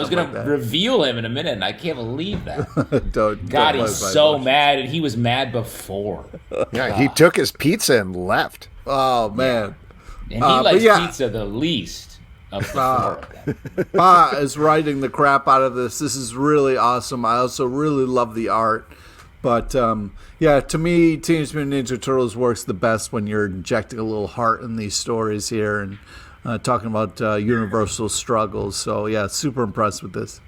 going to reveal him in a minute, and I can't believe that. God, he's so mad, and he was mad before. Yeah, he took his pizza and left. Oh, man. And he likes pizza the least of the four. Ba is writing the crap out of this. This is really awesome. I also really love the art. But, yeah, to me, Teenage Mutant Ninja Turtles works the best when you're injecting a little heart in these stories here and talking about universal struggles. So, yeah, super impressed with this.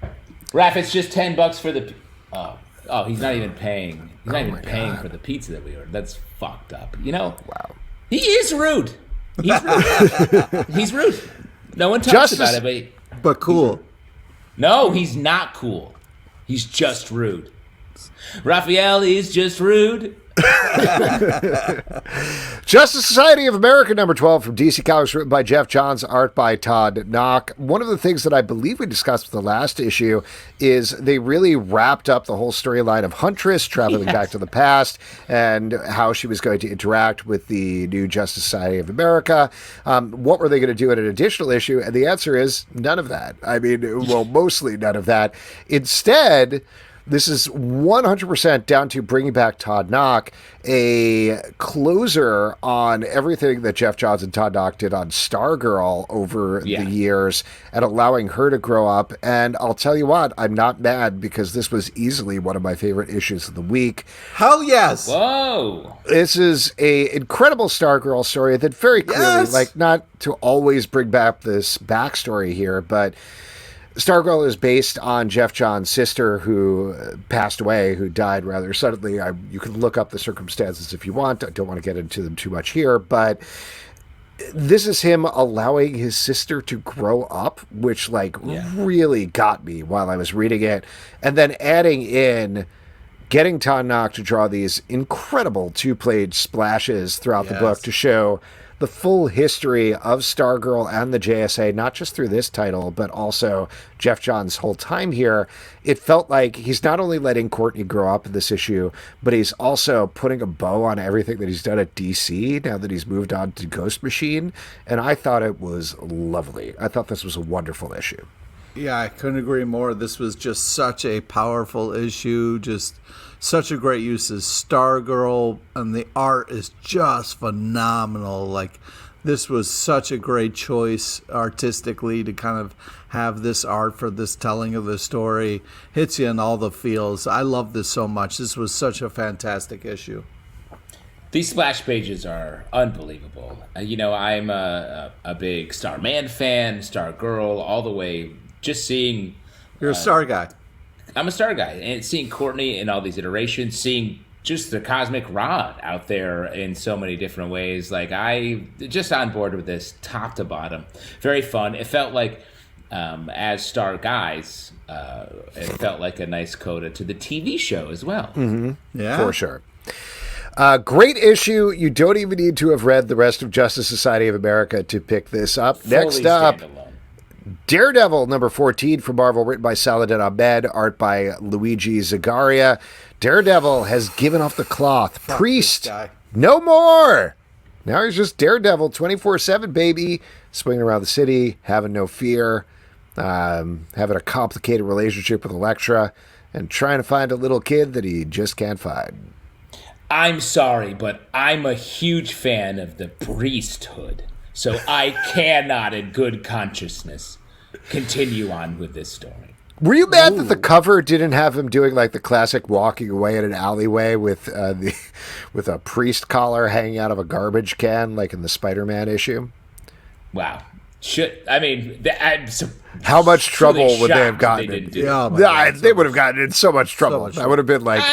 Raph, it's just $10 for the... Oh, he's not even paying. He's not even paying for the pizza that we ordered. That's fucked up. You know? Wow. He is rude. He's rude. He's rude. No one talks about it, but cool. No, he's not cool. He's just rude. Raffaele is just rude. Justice Society of America, number 12 from DC Comics, written by Geoff Johns, art by Todd Knock. One of the things that I believe we discussed with the last issue is they really wrapped up the whole storyline of Huntress traveling back to the past and how she was going to interact with the new Justice Society of America. What were they going to do in an additional issue? And the answer is none of that. I mean, well, mostly none of that. Instead, this is 100% down to bringing back Todd Knock, a closer on everything that Geoff Johns and Todd Knock did on Stargirl over the years and allowing her to grow up. And I'll tell you what, I'm not mad, because this was easily one of my favorite issues of the week. Hell yes! Whoa! This is a incredible Stargirl story that very clearly, like, not to always bring back this backstory here, but Stargirl is based on Geoff Johns' sister who passed away, who died rather suddenly. You can look up the circumstances if you want. I don't want to get into them too much here, but this is him allowing his sister to grow up, which really got me while I was reading it. And then adding in getting Todd Knock to draw these incredible two-page splashes throughout the book to show the full history of Stargirl and the JSA, not just through this title, but also Geoff Johns' whole time here. It felt like he's not only letting Courtney grow up in this issue, but he's also putting a bow on everything that he's done at DC now that he's moved on to Ghost Machine. And I thought it was lovely. I thought this was a wonderful issue. Yeah, I couldn't agree more. This was just such a powerful issue, just such a great use of Stargirl, and the art is just phenomenal. Like, this was such a great choice artistically to kind of have this art for this telling of the story. Hits you in all the feels. I love this so much. This was such a fantastic issue. These splash pages are unbelievable. You know, I'm a big Starman fan, Stargirl, all the way. Just seeing... You're a Star guy. I'm a Star guy. And seeing Courtney in all these iterations, seeing just the cosmic rod out there in so many different ways. Like, I just on board with this top to bottom. Very fun. It felt like, as Star Guys, it felt like a nice coda to the TV show as well. Mm-hmm. Yeah, for sure. Great issue. You don't even need to have read the rest of Justice Society of America to pick this up. Fully Next up, standalone. Daredevil number 14 from Marvel, written by Saladin Ahmed, art by Luigi Zagaria. Daredevil has given off the cloth. Fuck Priest, this guy. no more. Now he's just Daredevil 24/7, baby, swinging around the city, having no fear, having a complicated relationship with Elektra, and trying to find a little kid that he just can't find. I'm sorry, but I'm a huge fan of the priesthood, so I cannot, in good consciousness, continue on with this story. Were you mad that the cover didn't have him doing like the classic walking away in an alleyway with with a priest collar hanging out of a garbage can, like in the Spider-Man issue? Wow. How much trouble really would they have gotten in? They would have gotten in so much trouble. That would have been like,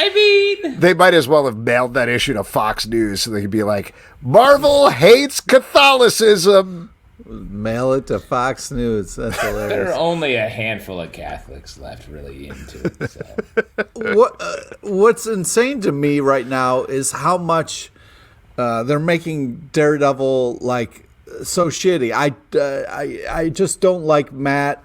they might as well have mailed that issue to Fox News so they could be like, Marvel hates Catholicism. Mail it to Fox News. That's hilarious. There are only a handful of Catholics left really into it. So. What's insane to me right now is how much they're making Daredevil like so shitty. I just don't like Matt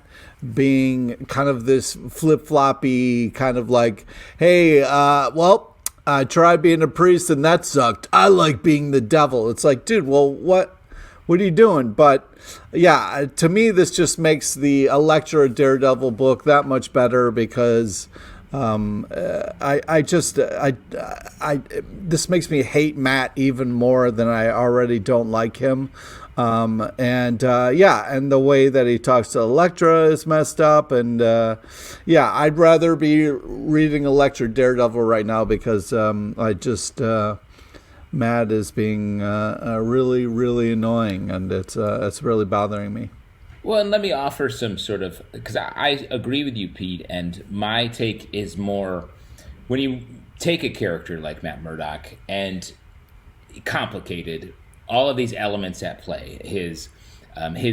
being kind of this flip-floppy kind of like, hey, I tried being a priest and that sucked. I like being the devil. It's like, dude, well, what are you doing? But yeah, to me, this just makes the Elektra Daredevil book that much better because this makes me hate Matt even more than I already don't like him. And the way that he talks to Elektra is messed up. And I'd rather be reading Elektra Daredevil right now because Matt is being really, really annoying, and it's really bothering me. Well, and let me offer some sort of, because I agree with you, Pete, and my take is more, when you take a character like Matt Murdock and complicated, all of these elements at play, his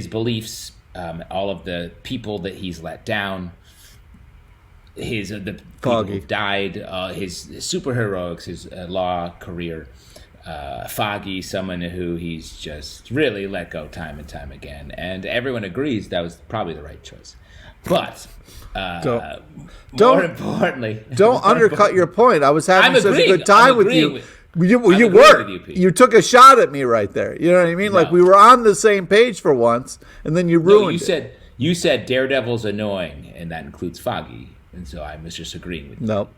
beliefs, all of the people that he's let down, the people who've died, his superheroics, his law career, Foggy, someone who he's just really let go time and time again, and everyone agrees that was probably the right choice. But more importantly, don't undercut your point. I was having such a good time with you. You took a shot at me right there. You know what I mean? No. Like we were on the same page for once, and then you ruined it. You said Daredevil's annoying, and that includes Foggy, and so I was just agreeing with you. Nope.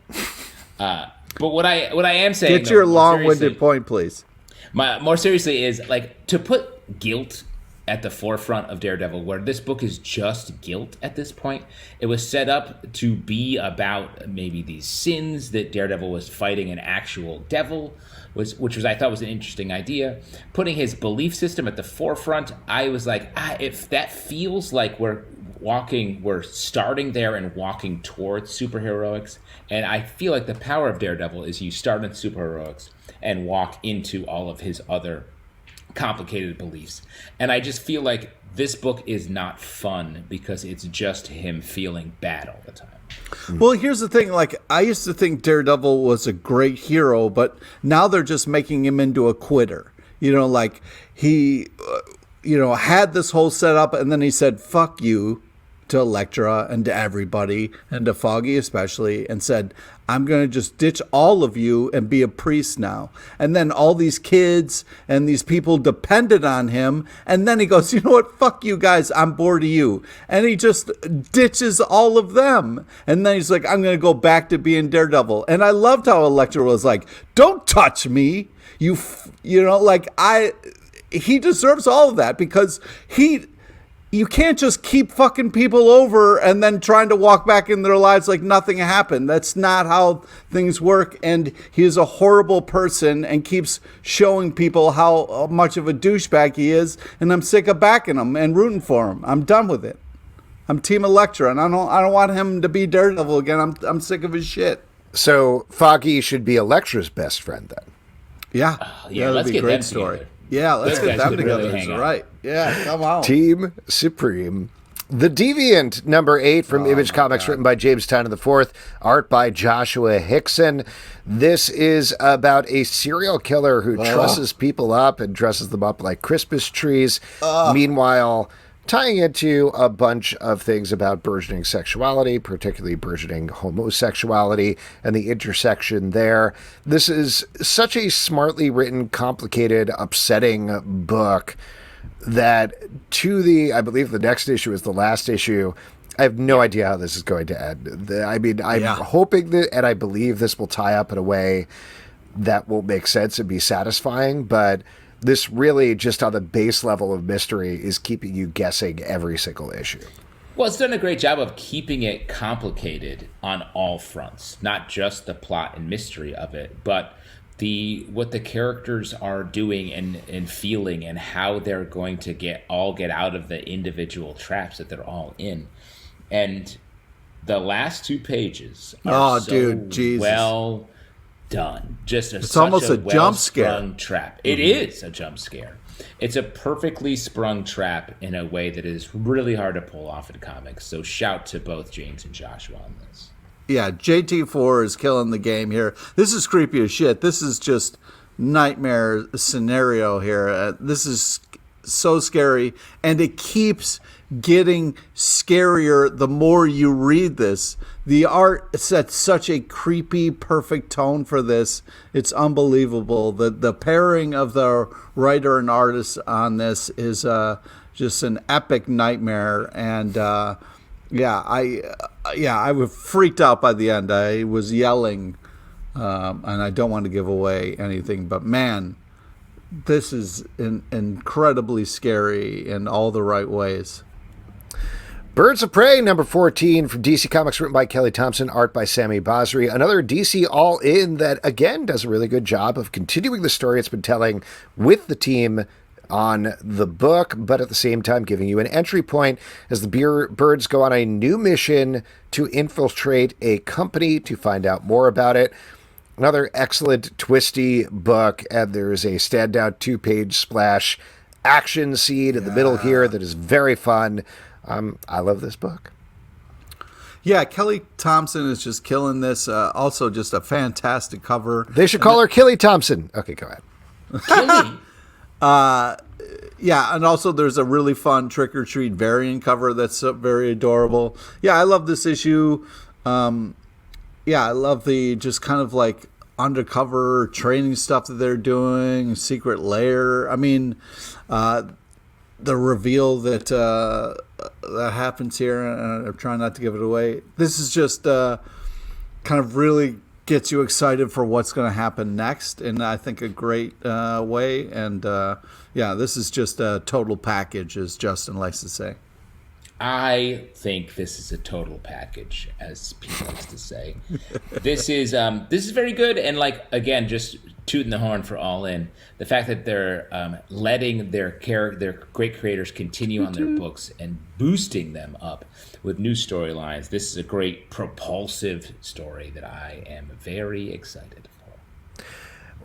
But what I am saying, get your long-winded point, please. More seriously, is like to put guilt at the forefront of Daredevil, where this book is just guilt at this point. It was set up to be about maybe these sins that Daredevil was fighting an actual devil, which I thought was an interesting idea. Putting his belief system at the forefront, I was like, if that feels like we're starting there and walking towards superheroics. And I feel like the power of Daredevil is you start in superheroics and walk into all of his other complicated beliefs. And I just feel like this book is not fun because it's just him feeling bad all the time. Well, here's the thing. Like, I used to think Daredevil was a great hero, but now they're just making him into a quitter. You know, like he, had this whole setup and then he said, fuck you to Elektra and to everybody and to Foggy especially, and said, I'm going to just ditch all of you and be a priest now. And then all these kids and these people depended on him. And then he goes, you know what? Fuck you guys. I'm bored of you. And he just ditches all of them. And then he's like, I'm going to go back to being Daredevil. And I loved how Elektra was like, don't touch me. He deserves all of that because you can't just keep fucking people over and then trying to walk back in their lives like nothing happened. That's not how things work. And he is a horrible person and keeps showing people how much of a douchebag he is. And I'm sick of backing him and rooting for him. I'm done with it. I'm Team Elektra, and I don't want him to be Daredevil again. I'm sick of his shit. So Foggy should be Elektra's best friend then. Yeah, yeah, that'd let's be get a great them story. together. Yeah, let's Those get guys them could really together. hang out. Right? Yeah, come on. Team Supreme. The Deviant, number 8 from Image Comics, written by James Tynion IV, art by Joshua Hickson. This is about a serial killer who trusses people up and dresses them up like Christmas trees. Meanwhile, tying into a bunch of things about burgeoning sexuality, particularly burgeoning homosexuality and the intersection there. This is such a smartly written, complicated, upsetting book that I believe the next issue is the last issue. I have no idea how this is going to end. I'm hoping that, and I believe this will tie up in a way that will make sense and be satisfying, but this really, just on the base level of mystery, is keeping you guessing every single issue. Well, it's done a great job of keeping it complicated on all fronts, not just the plot and mystery of it, but what the characters are doing and feeling and how they're going to get out of the individual traps that they're all in. And the last 2 pages are well done. It's almost a jump scare trap. It is a jump scare. It's a perfectly sprung trap in a way that is really hard to pull off in comics. So shout to both James and Joshua on this. Yeah, JT4 is killing the game here. This is creepy as shit. This is just nightmare scenario here. This is so scary, and it keeps getting scarier the more you read this. The art sets such a creepy, perfect tone for this. It's unbelievable. The pairing of the writer and artist on this is just an epic nightmare, and I was freaked out by the end. I was yelling, and I don't want to give away anything, but man, this is incredibly scary in all the right ways. Birds of Prey, number 14 from DC Comics, written by Kelly Thompson, art by Sami Basri. Another DC all-in that, again, does a really good job of continuing the story it's been telling with the team on the book, but at the same time giving you an entry point as the birds go on a new mission to infiltrate a company to find out more about it. Another excellent twisty book, and there's a standout 2-page splash action scene in the middle here that is very fun. I love this book. Yeah, Kelly Thompson is just killing this. Also, just a fantastic cover. They should call her Killy Thompson. Okay, go ahead. Killy. Yeah, and also there's a really fun Trick or Treat variant cover that's very adorable. Yeah, I love this issue. I love the just kind of like undercover training stuff that they're doing, secret lair. I mean, the reveal that that happens here, and I'm trying not to give it away. This is just kind of really gets you excited for what's going to happen next in, I think, a great way. And this is just a total package, as Justin likes to say. I think this is a total package, as Pete likes to say. This is very good, and like again, just tooting the horn for All In. The fact that they're letting their great creators continue on their books and boosting them up with new storylines. This is a great propulsive story that I am very excited for.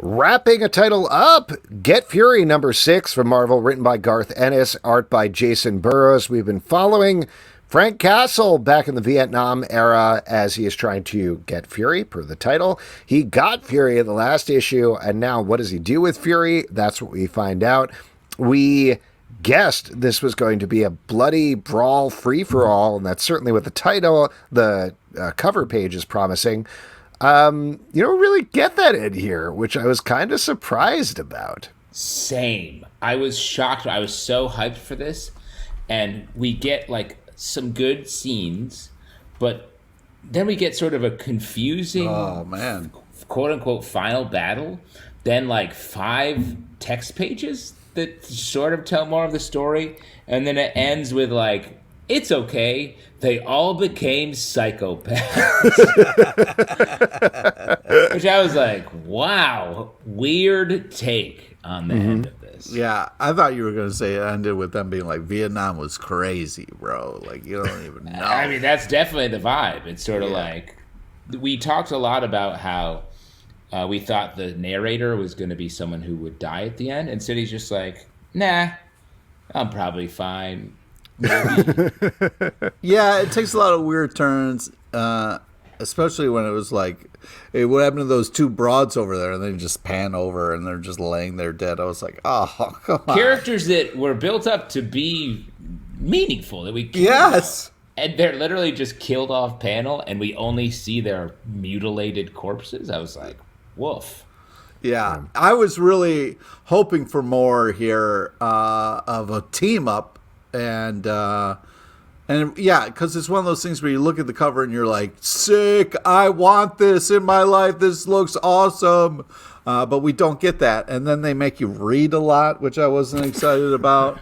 Wrapping a title up, Get Fury number 6 from Marvel, written by Garth Ennis, art by Jason Burrows. We've been following Frank Castle back in the Vietnam era as he is trying to get Fury, per the title. He got Fury in the last issue, and now what does he do with Fury? That's what we find out. We guessed this was going to be a bloody brawl free-for-all, and that's certainly what the title, the cover page is promising. You don't really get that in here, which I was kind of surprised about. Same. I was shocked. I was so hyped for this, and we get like some good scenes, but then we get sort of a confusing, quote unquote, final battle. Then like 5 text pages that sort of tell more of the story, and then it ends with like, it's okay, they all became psychopaths. Which I was like, wow, weird take on the end of this. Yeah, I thought you were going to say it ended with them being like, Vietnam was crazy, bro. Like, you don't even know. I mean, that's definitely the vibe. It's sort of like we talked a lot about how we thought the narrator was going to be someone who would die at the end. Instead, he's just like, nah, I'm probably fine. Yeah, it takes a lot of weird turns, especially when it was like, hey, what happened to those two broads over there? And then you just pan over and they're just laying there dead. I was like, oh, come on. Characters that were built up to be meaningful, that we killed. Yes. And they're literally just killed off panel, and we only see their mutilated corpses. I was like, woof. Yeah, I was really hoping for more here of a team up, and yeah, because it's one of those things where you look at the cover and you're like, sick, I want this in my life. This looks awesome, but we don't get that, and then they make you read a lot, which I wasn't excited about.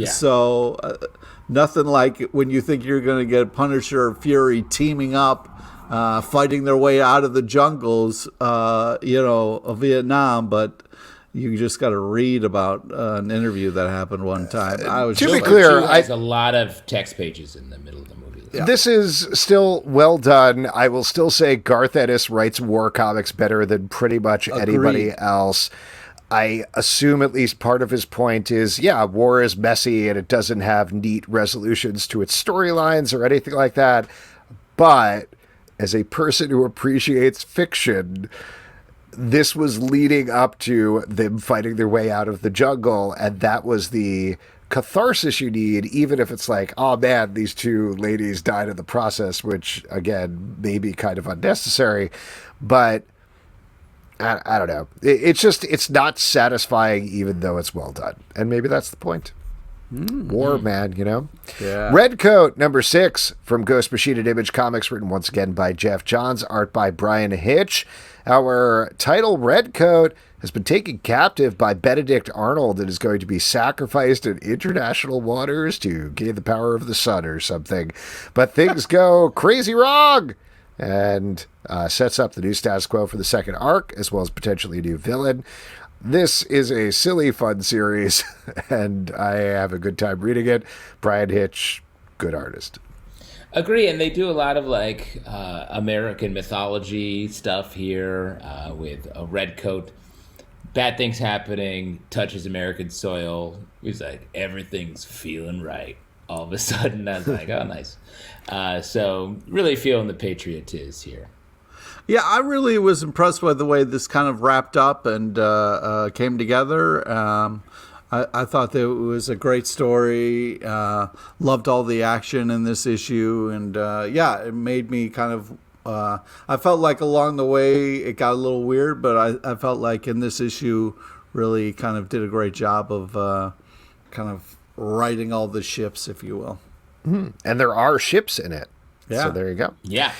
So nothing like when you think you're going to get Punisher or Fury teaming up. Fighting their way out of the jungles, of Vietnam, but you just got to read about an interview that happened one time. To be clear, there's a lot of text pages in the middle of the movie. Yeah. This is still well done. I will still say Garth Ennis writes war comics better than pretty much anybody else. I assume at least part of his point is, war is messy and it doesn't have neat resolutions to its storylines or anything like that, but as a person who appreciates fiction, this was leading up to them fighting their way out of the jungle, and that was the catharsis you need, even if it's like, oh man, these two ladies died in the process, which, again, may be kind of unnecessary, but I don't know. It's not satisfying, even though it's well done, and maybe that's the point. War, man, Yeah. Red Coat, number 6, from Ghost Machine and Image Comics, written once again by Geoff Johns, art by Brian Hitch. Our title, Red Coat, has been taken captive by Benedict Arnold and is going to be sacrificed in international waters to gain the power of the sun or something. But things go crazy wrong, and sets up the new status quo for the second arc, as well as potentially a new villain. This is a silly, fun series, and I have a good time reading it. Brian Hitch, good artist. Agree, and they do a lot of American mythology stuff here with a red coat. Bad things happening, touches American soil. He's like, everything's feeling right. All of a sudden, I was like, oh, nice. So really feeling the patriotism here. Yeah, I really was impressed by the way this kind of wrapped up and came together. I thought that it was a great story. Loved all the action in this issue. And, it made me kind of... I felt like along the way it got a little weird, but I felt like in this issue really kind of did a great job of kind of righting all the ships, if you will. And there are ships in it. Yeah. So there you go. Yeah.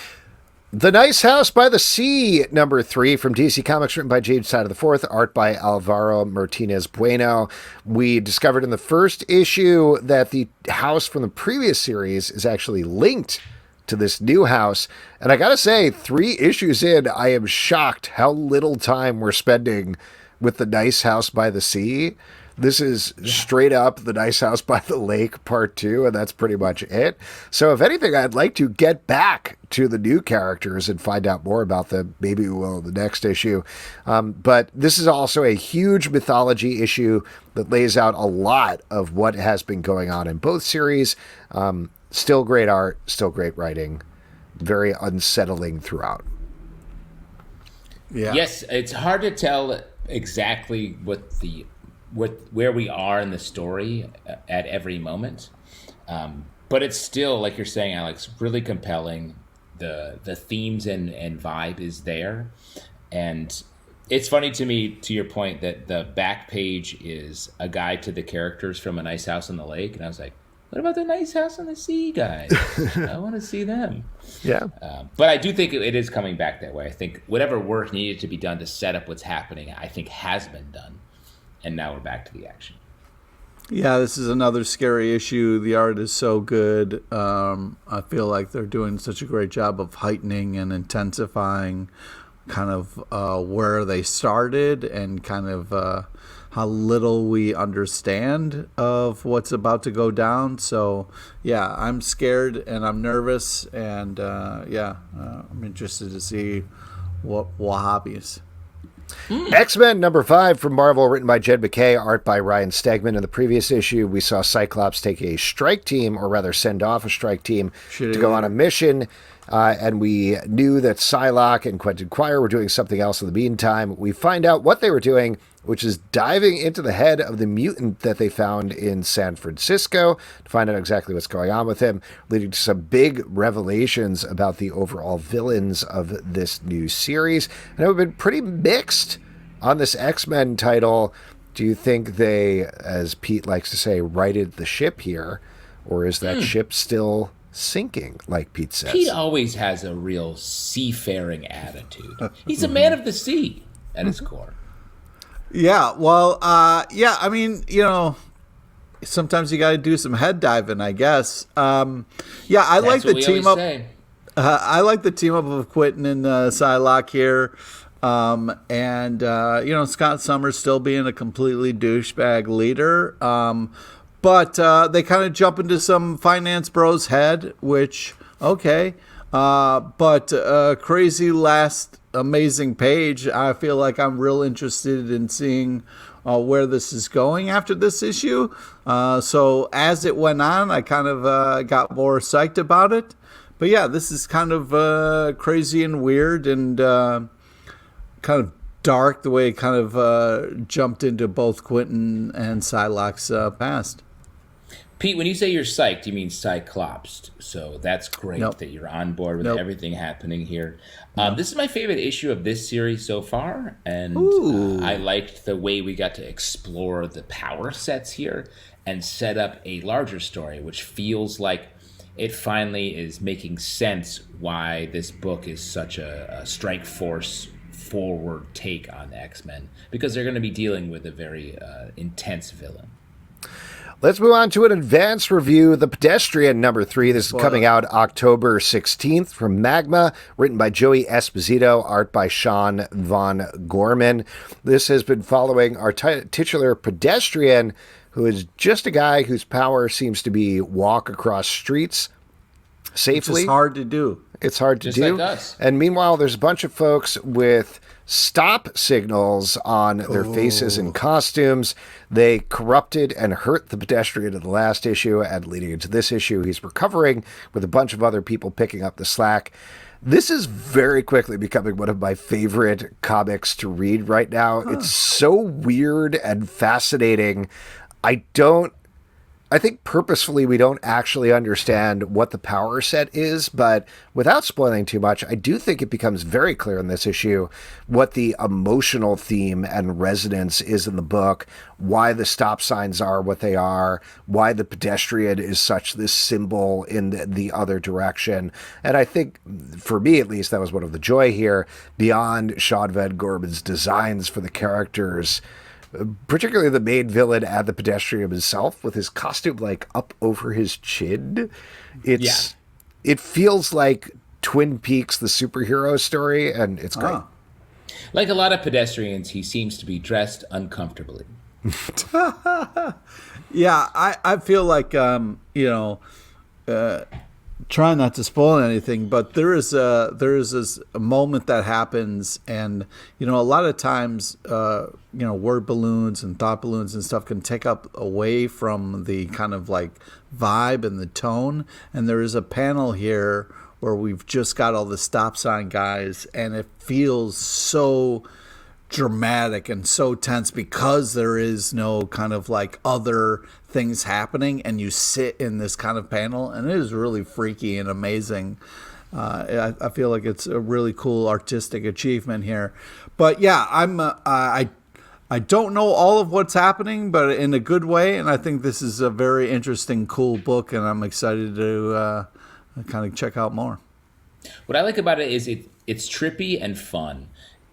The Nice House by the Sea, number 3, from DC Comics, written by James Tynion IV, art by Alvaro Martinez Bueno. We discovered in the first issue that the house from the previous series is actually linked to this new house. And I gotta say, 3 issues in, I am shocked how little time we're spending with the Nice House by the Sea. This is straight up the Nice House by the Lake part 2, and that's pretty much it. So if anything, I'd like to get back to the new characters and find out more about them. Maybe we will in the next issue. But this is also a huge mythology issue that lays out a lot of what has been going on in both series. Still great art, still great writing, very unsettling throughout. Yeah. Yes, it's hard to tell exactly where we are in the story at every moment. But it's still, like you're saying, Alex, really compelling. The themes and vibe is there. And it's funny to me, to your point, that the back page is a guide to the characters from A Nice House on the Lake. And I was like, what about the Nice House on the Sea guys? I want to see them. Yeah. But I do think it is coming back that way. I think whatever work needed to be done to set up what's happening, I think has been done. And now we're back to the action. Yeah, this is another scary issue. The art is so good. I feel like they're doing such a great job of heightening and intensifying kind of where they started and kind of how little we understand of what's about to go down. So, yeah, I'm scared and I'm nervous, and I'm interested to see what happens. X-Men #5 from Marvel, written by Jed MacKay, art by Ryan Stegman. In the previous issue, we saw Cyclops take a strike team, or rather send off a strike team to go on a mission. And we knew that Psylocke and Quentin Quire were doing something else in the meantime. We find out what they were doing, which is diving into the head of the mutant that they found in San Francisco to find out exactly what's going on with him, leading to some big revelations about the overall villains of this new series. And I've been pretty mixed on this X-Men title. Do you think they, as Pete likes to say, righted the ship here? Or is that ship still sinking, like Pete says? Pete always has a real seafaring attitude. He's a man of the sea at his core. Yeah, well, I mean, sometimes you got to do some head diving, I guess. I like the team up. I like the team up of Quentin and Psylocke here. Scott Summers still being a completely douchebag leader. But they kind of jump into some finance bro's head, which, okay. But crazy last amazing page. I feel like I'm real interested in seeing where this is going after this issue. So as it went on, I kind of got more psyched about it. But yeah, this is kind of crazy and weird and kind of dark the way it kind of jumped into both Quentin and Psylocke's past. Pete, when you say you're psyched, you mean Cyclops. So that's great that you're on board with everything happening here. This is my favorite issue of this series so far, and I liked the way we got to explore the power sets here and set up a larger story, which feels like it finally is making sense why this book is such a strike force forward take on X-Men, because they're going to be dealing with a very intense villain. Let's move on to an advanced review. The Pedestrian #3. This is coming out October 16th from Magma, written by Joey Esposito, art by Sean Von Gorman. This has been following our titular Pedestrian, who is just a guy whose power seems to be walk across streets safely. It's hard to do. It's hard to do. Like us. And meanwhile, there's a bunch of folks with stop signals on their faces and costumes. They corrupted and hurt the Pedestrian in the last issue, and leading into this issue, he's recovering with a bunch of other people picking up the slack. This is very quickly becoming one of my favorite comics to read right now. It's so weird and fascinating. I think purposefully we don't actually understand what the power set is, but without spoiling too much, I do think it becomes very clear in this issue what the emotional theme and resonance is in the book, why the stop signs are what they are, why the Pedestrian is such this symbol in the other direction. And I think, for me at least, that was one of the joy here, beyond Sean Van Gorman's designs for the characters, particularly the main villain and the Pedestrian himself, with his costume like up over his chin. It feels like Twin Peaks, the superhero story, and it's great. Like a lot of pedestrians, he seems to be dressed uncomfortably. Yeah, I feel like trying not to spoil anything, but there is this moment that happens, and a lot of times word balloons and thought balloons and stuff can take up away from the kind of like vibe and the tone. And there is a panel here where we've just got all the stop sign guys, and it feels so dramatic and so tense because there is no kind of like other things happening, and you sit in this kind of panel, and it is really freaky and amazing. I feel like it's a really cool artistic achievement here. But yeah, I don't know all of what's happening, but in a good way, and I think this is a very interesting, cool book, and I'm excited to kind of check out more. What I like about it is it's trippy and fun.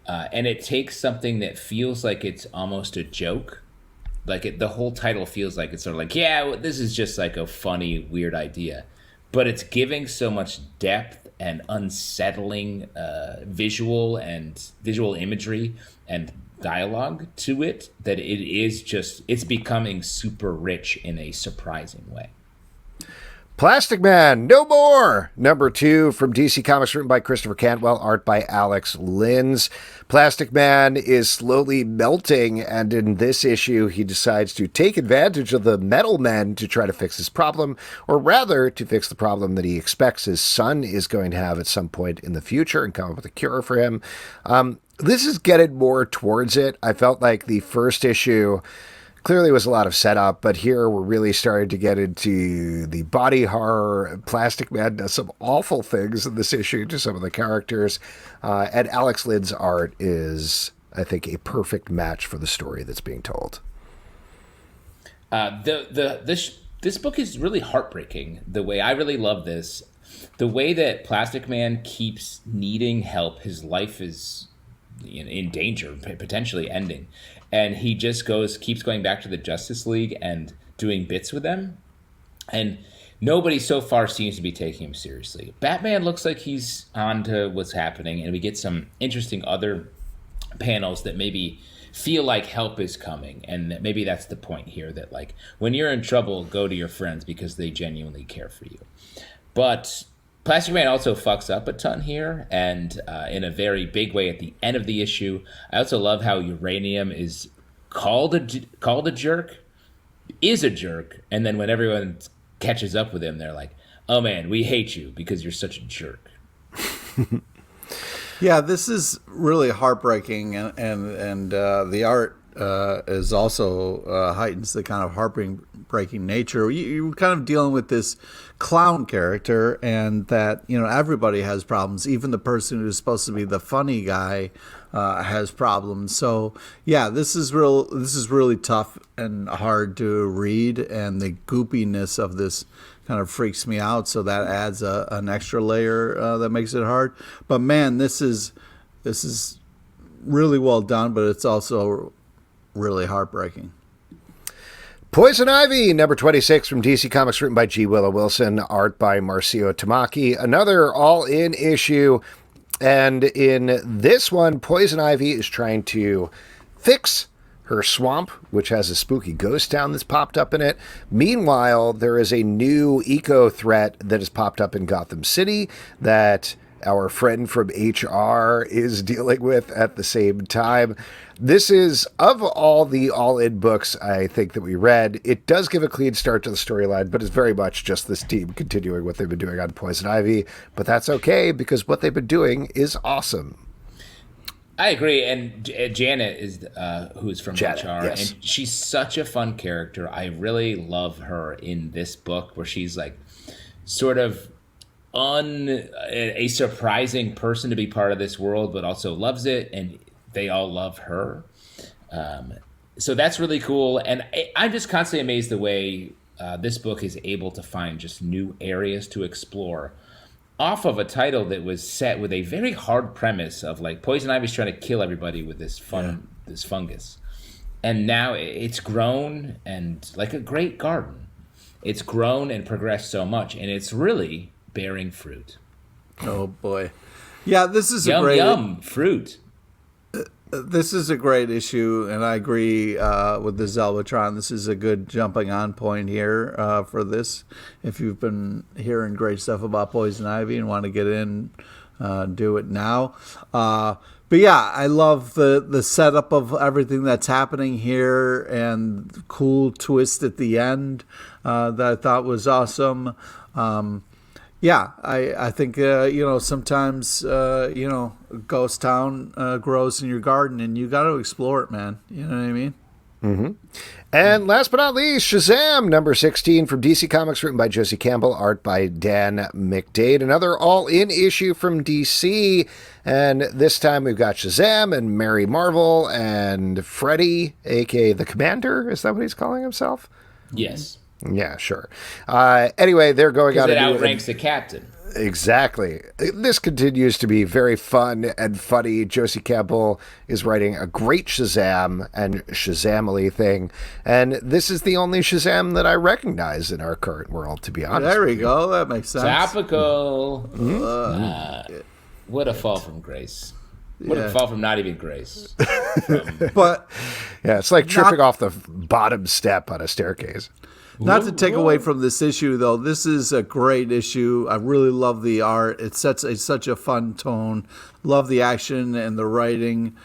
And it takes something that feels like it's almost a joke. Like the whole title feels like it's sort of like, this is just like a funny, weird idea. But it's giving so much depth and unsettling visual imagery and dialogue to it that it's becoming super rich in a surprising way. Plastic Man, No More! #2 from DC Comics, written by Christopher Cantwell, art by Alex Linz. Plastic Man is slowly melting, and in this issue, he decides to take advantage of the metal men to try to fix his problem, or rather, to fix the problem that he expects his son is going to have at some point in the future and come up with a cure for him. This is getting more towards it. I felt like the first issue clearly was a lot of setup, but here we're really starting to get into the body horror. Plastic Man does some awful things in this issue to some of the characters, and Alex Lin's art is, I think, a perfect match for the story that's being told. This book is really heartbreaking. The way I really love this, the way that Plastic Man keeps needing help, his life is in danger, potentially ending. And he just keeps going back to the Justice League and doing bits with them. And nobody so far seems to be taking him seriously. Batman looks like he's on to what's happening, and we get some interesting other panels that maybe feel like help is coming. And that maybe that's the point here, that like when you're in trouble, go to your friends because they genuinely care for you. But Plastic Man also fucks up a ton here, and in a very big way at the end of the issue. I also love how Uranium is called a jerk, is a jerk, and then when everyone catches up with him, they're like, "Oh man, we hate you because you're such a jerk." Yeah, this is really heartbreaking, and the art is also heightens the kind of heartbreaking nature. You're kind of dealing with this clown character, and that everybody has problems. Even the person who's supposed to be the funny guy has problems. So yeah, this is really tough and hard to read, and the goopiness of this kind of freaks me out. So that adds an extra layer that makes it hard. But man, this is really well done, but it's also really heartbreaking. Poison Ivy, #26 from DC Comics, written by G. Willow Wilson, art by Marcio Tamaki. Another all-in issue, and in this one, Poison Ivy is trying to fix her swamp, which has a spooky ghost town that's popped up in it. Meanwhile, there is a new eco-threat that has popped up in Gotham City that our friend from HR is dealing with at the same time. This is, of all the all-in books I think that we read, it does give a clean start to the storyline, but it's very much just this team continuing what they've been doing on Poison Ivy. But that's okay, because what they've been doing is awesome. I agree, and Janet is who's from Janet, HR, yes. and she's such a fun character. I really love her in this book, where she's like sort of a surprising person to be part of this world, but also loves it, and they all love her. So that's really cool, and I'm just constantly amazed the way this book is able to find just new areas to explore off of a title that was set with a very hard premise of like Poison Ivy's trying to kill everybody with this fungus. And now it's grown, and like a great garden, it's grown and progressed so much, and it's really bearing fruit. Oh boy. Yeah, this is yum, a great yum, fruit. This is a great issue, and I agree with the Zelvatron. This is a good jumping on point here for this. If you've been hearing great stuff about Poison Ivy and want to get in, do it now. But yeah, I love the setup of everything that's happening here, and cool twist at the end that I thought was awesome. Yeah, I think, sometimes, ghost town grows in your garden, and you got to explore it, man. You know what I mean? Mm-hmm. And last but not least, Shazam, #16 from DC Comics, written by Josie Campbell, art by Dan McDade. Another all-in issue from DC, and this time we've got Shazam and Mary Marvel and Freddy, a.k.a. the Commander. Is that what he's calling himself? Yes. Yeah, sure. Anyway, they're going out. Because it outranks the captain. Exactly. This continues to be very fun and funny. Josie Campbell is writing a great Shazam and Shazamily thing, and this is the only Shazam that I recognize in our current world, to be honest. There we go. That makes sense. Topical. What a fall from grace. What a fall from not even grace. But yeah, it's like tripping off the bottom step on a staircase. Not to take away from this issue, though, this is a great issue. I really love the art. It sets such a fun tone. Love the action and the writing.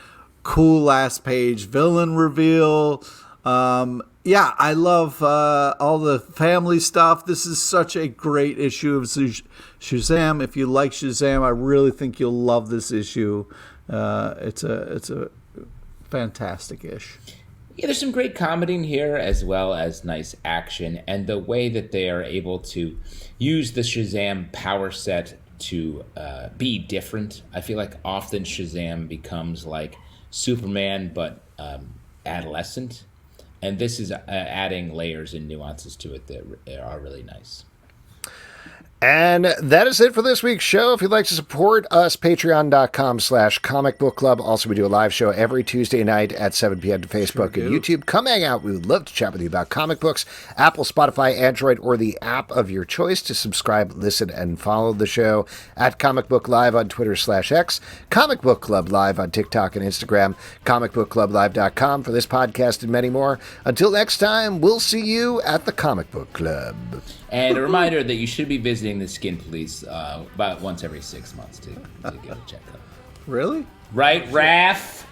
Cool last page villain reveal. Yeah, I love all the family stuff. This is such a great issue of Shazam. If you like Shazam, I really think you'll love this issue. It's a fantastic-ish. Yeah, there's some great comedy in here as well as nice action, and the way that they are able to use the Shazam power set to be different. I feel like often Shazam becomes like Superman, but adolescent, and this is adding layers and nuances to it that are really nice. And that is it for this week's show. If you'd like to support us, patreon.com/comic book club. Also, we do a live show every Tuesday night at 7 p.m. to Facebook and YouTube. Come hang out. We would love to chat with you about comic books. Apple, Spotify, Android, or the app of your choice to subscribe, listen, and follow the show at Comic Book Live on Twitter/X, Comic Book Club Live on TikTok and Instagram, comicbookclublive.com for this podcast and many more. Until next time, we'll see you at the Comic Book Club. And a reminder that you should be visiting the Skin Police about once every 6 months to get a checkup. Really? Right, Raph?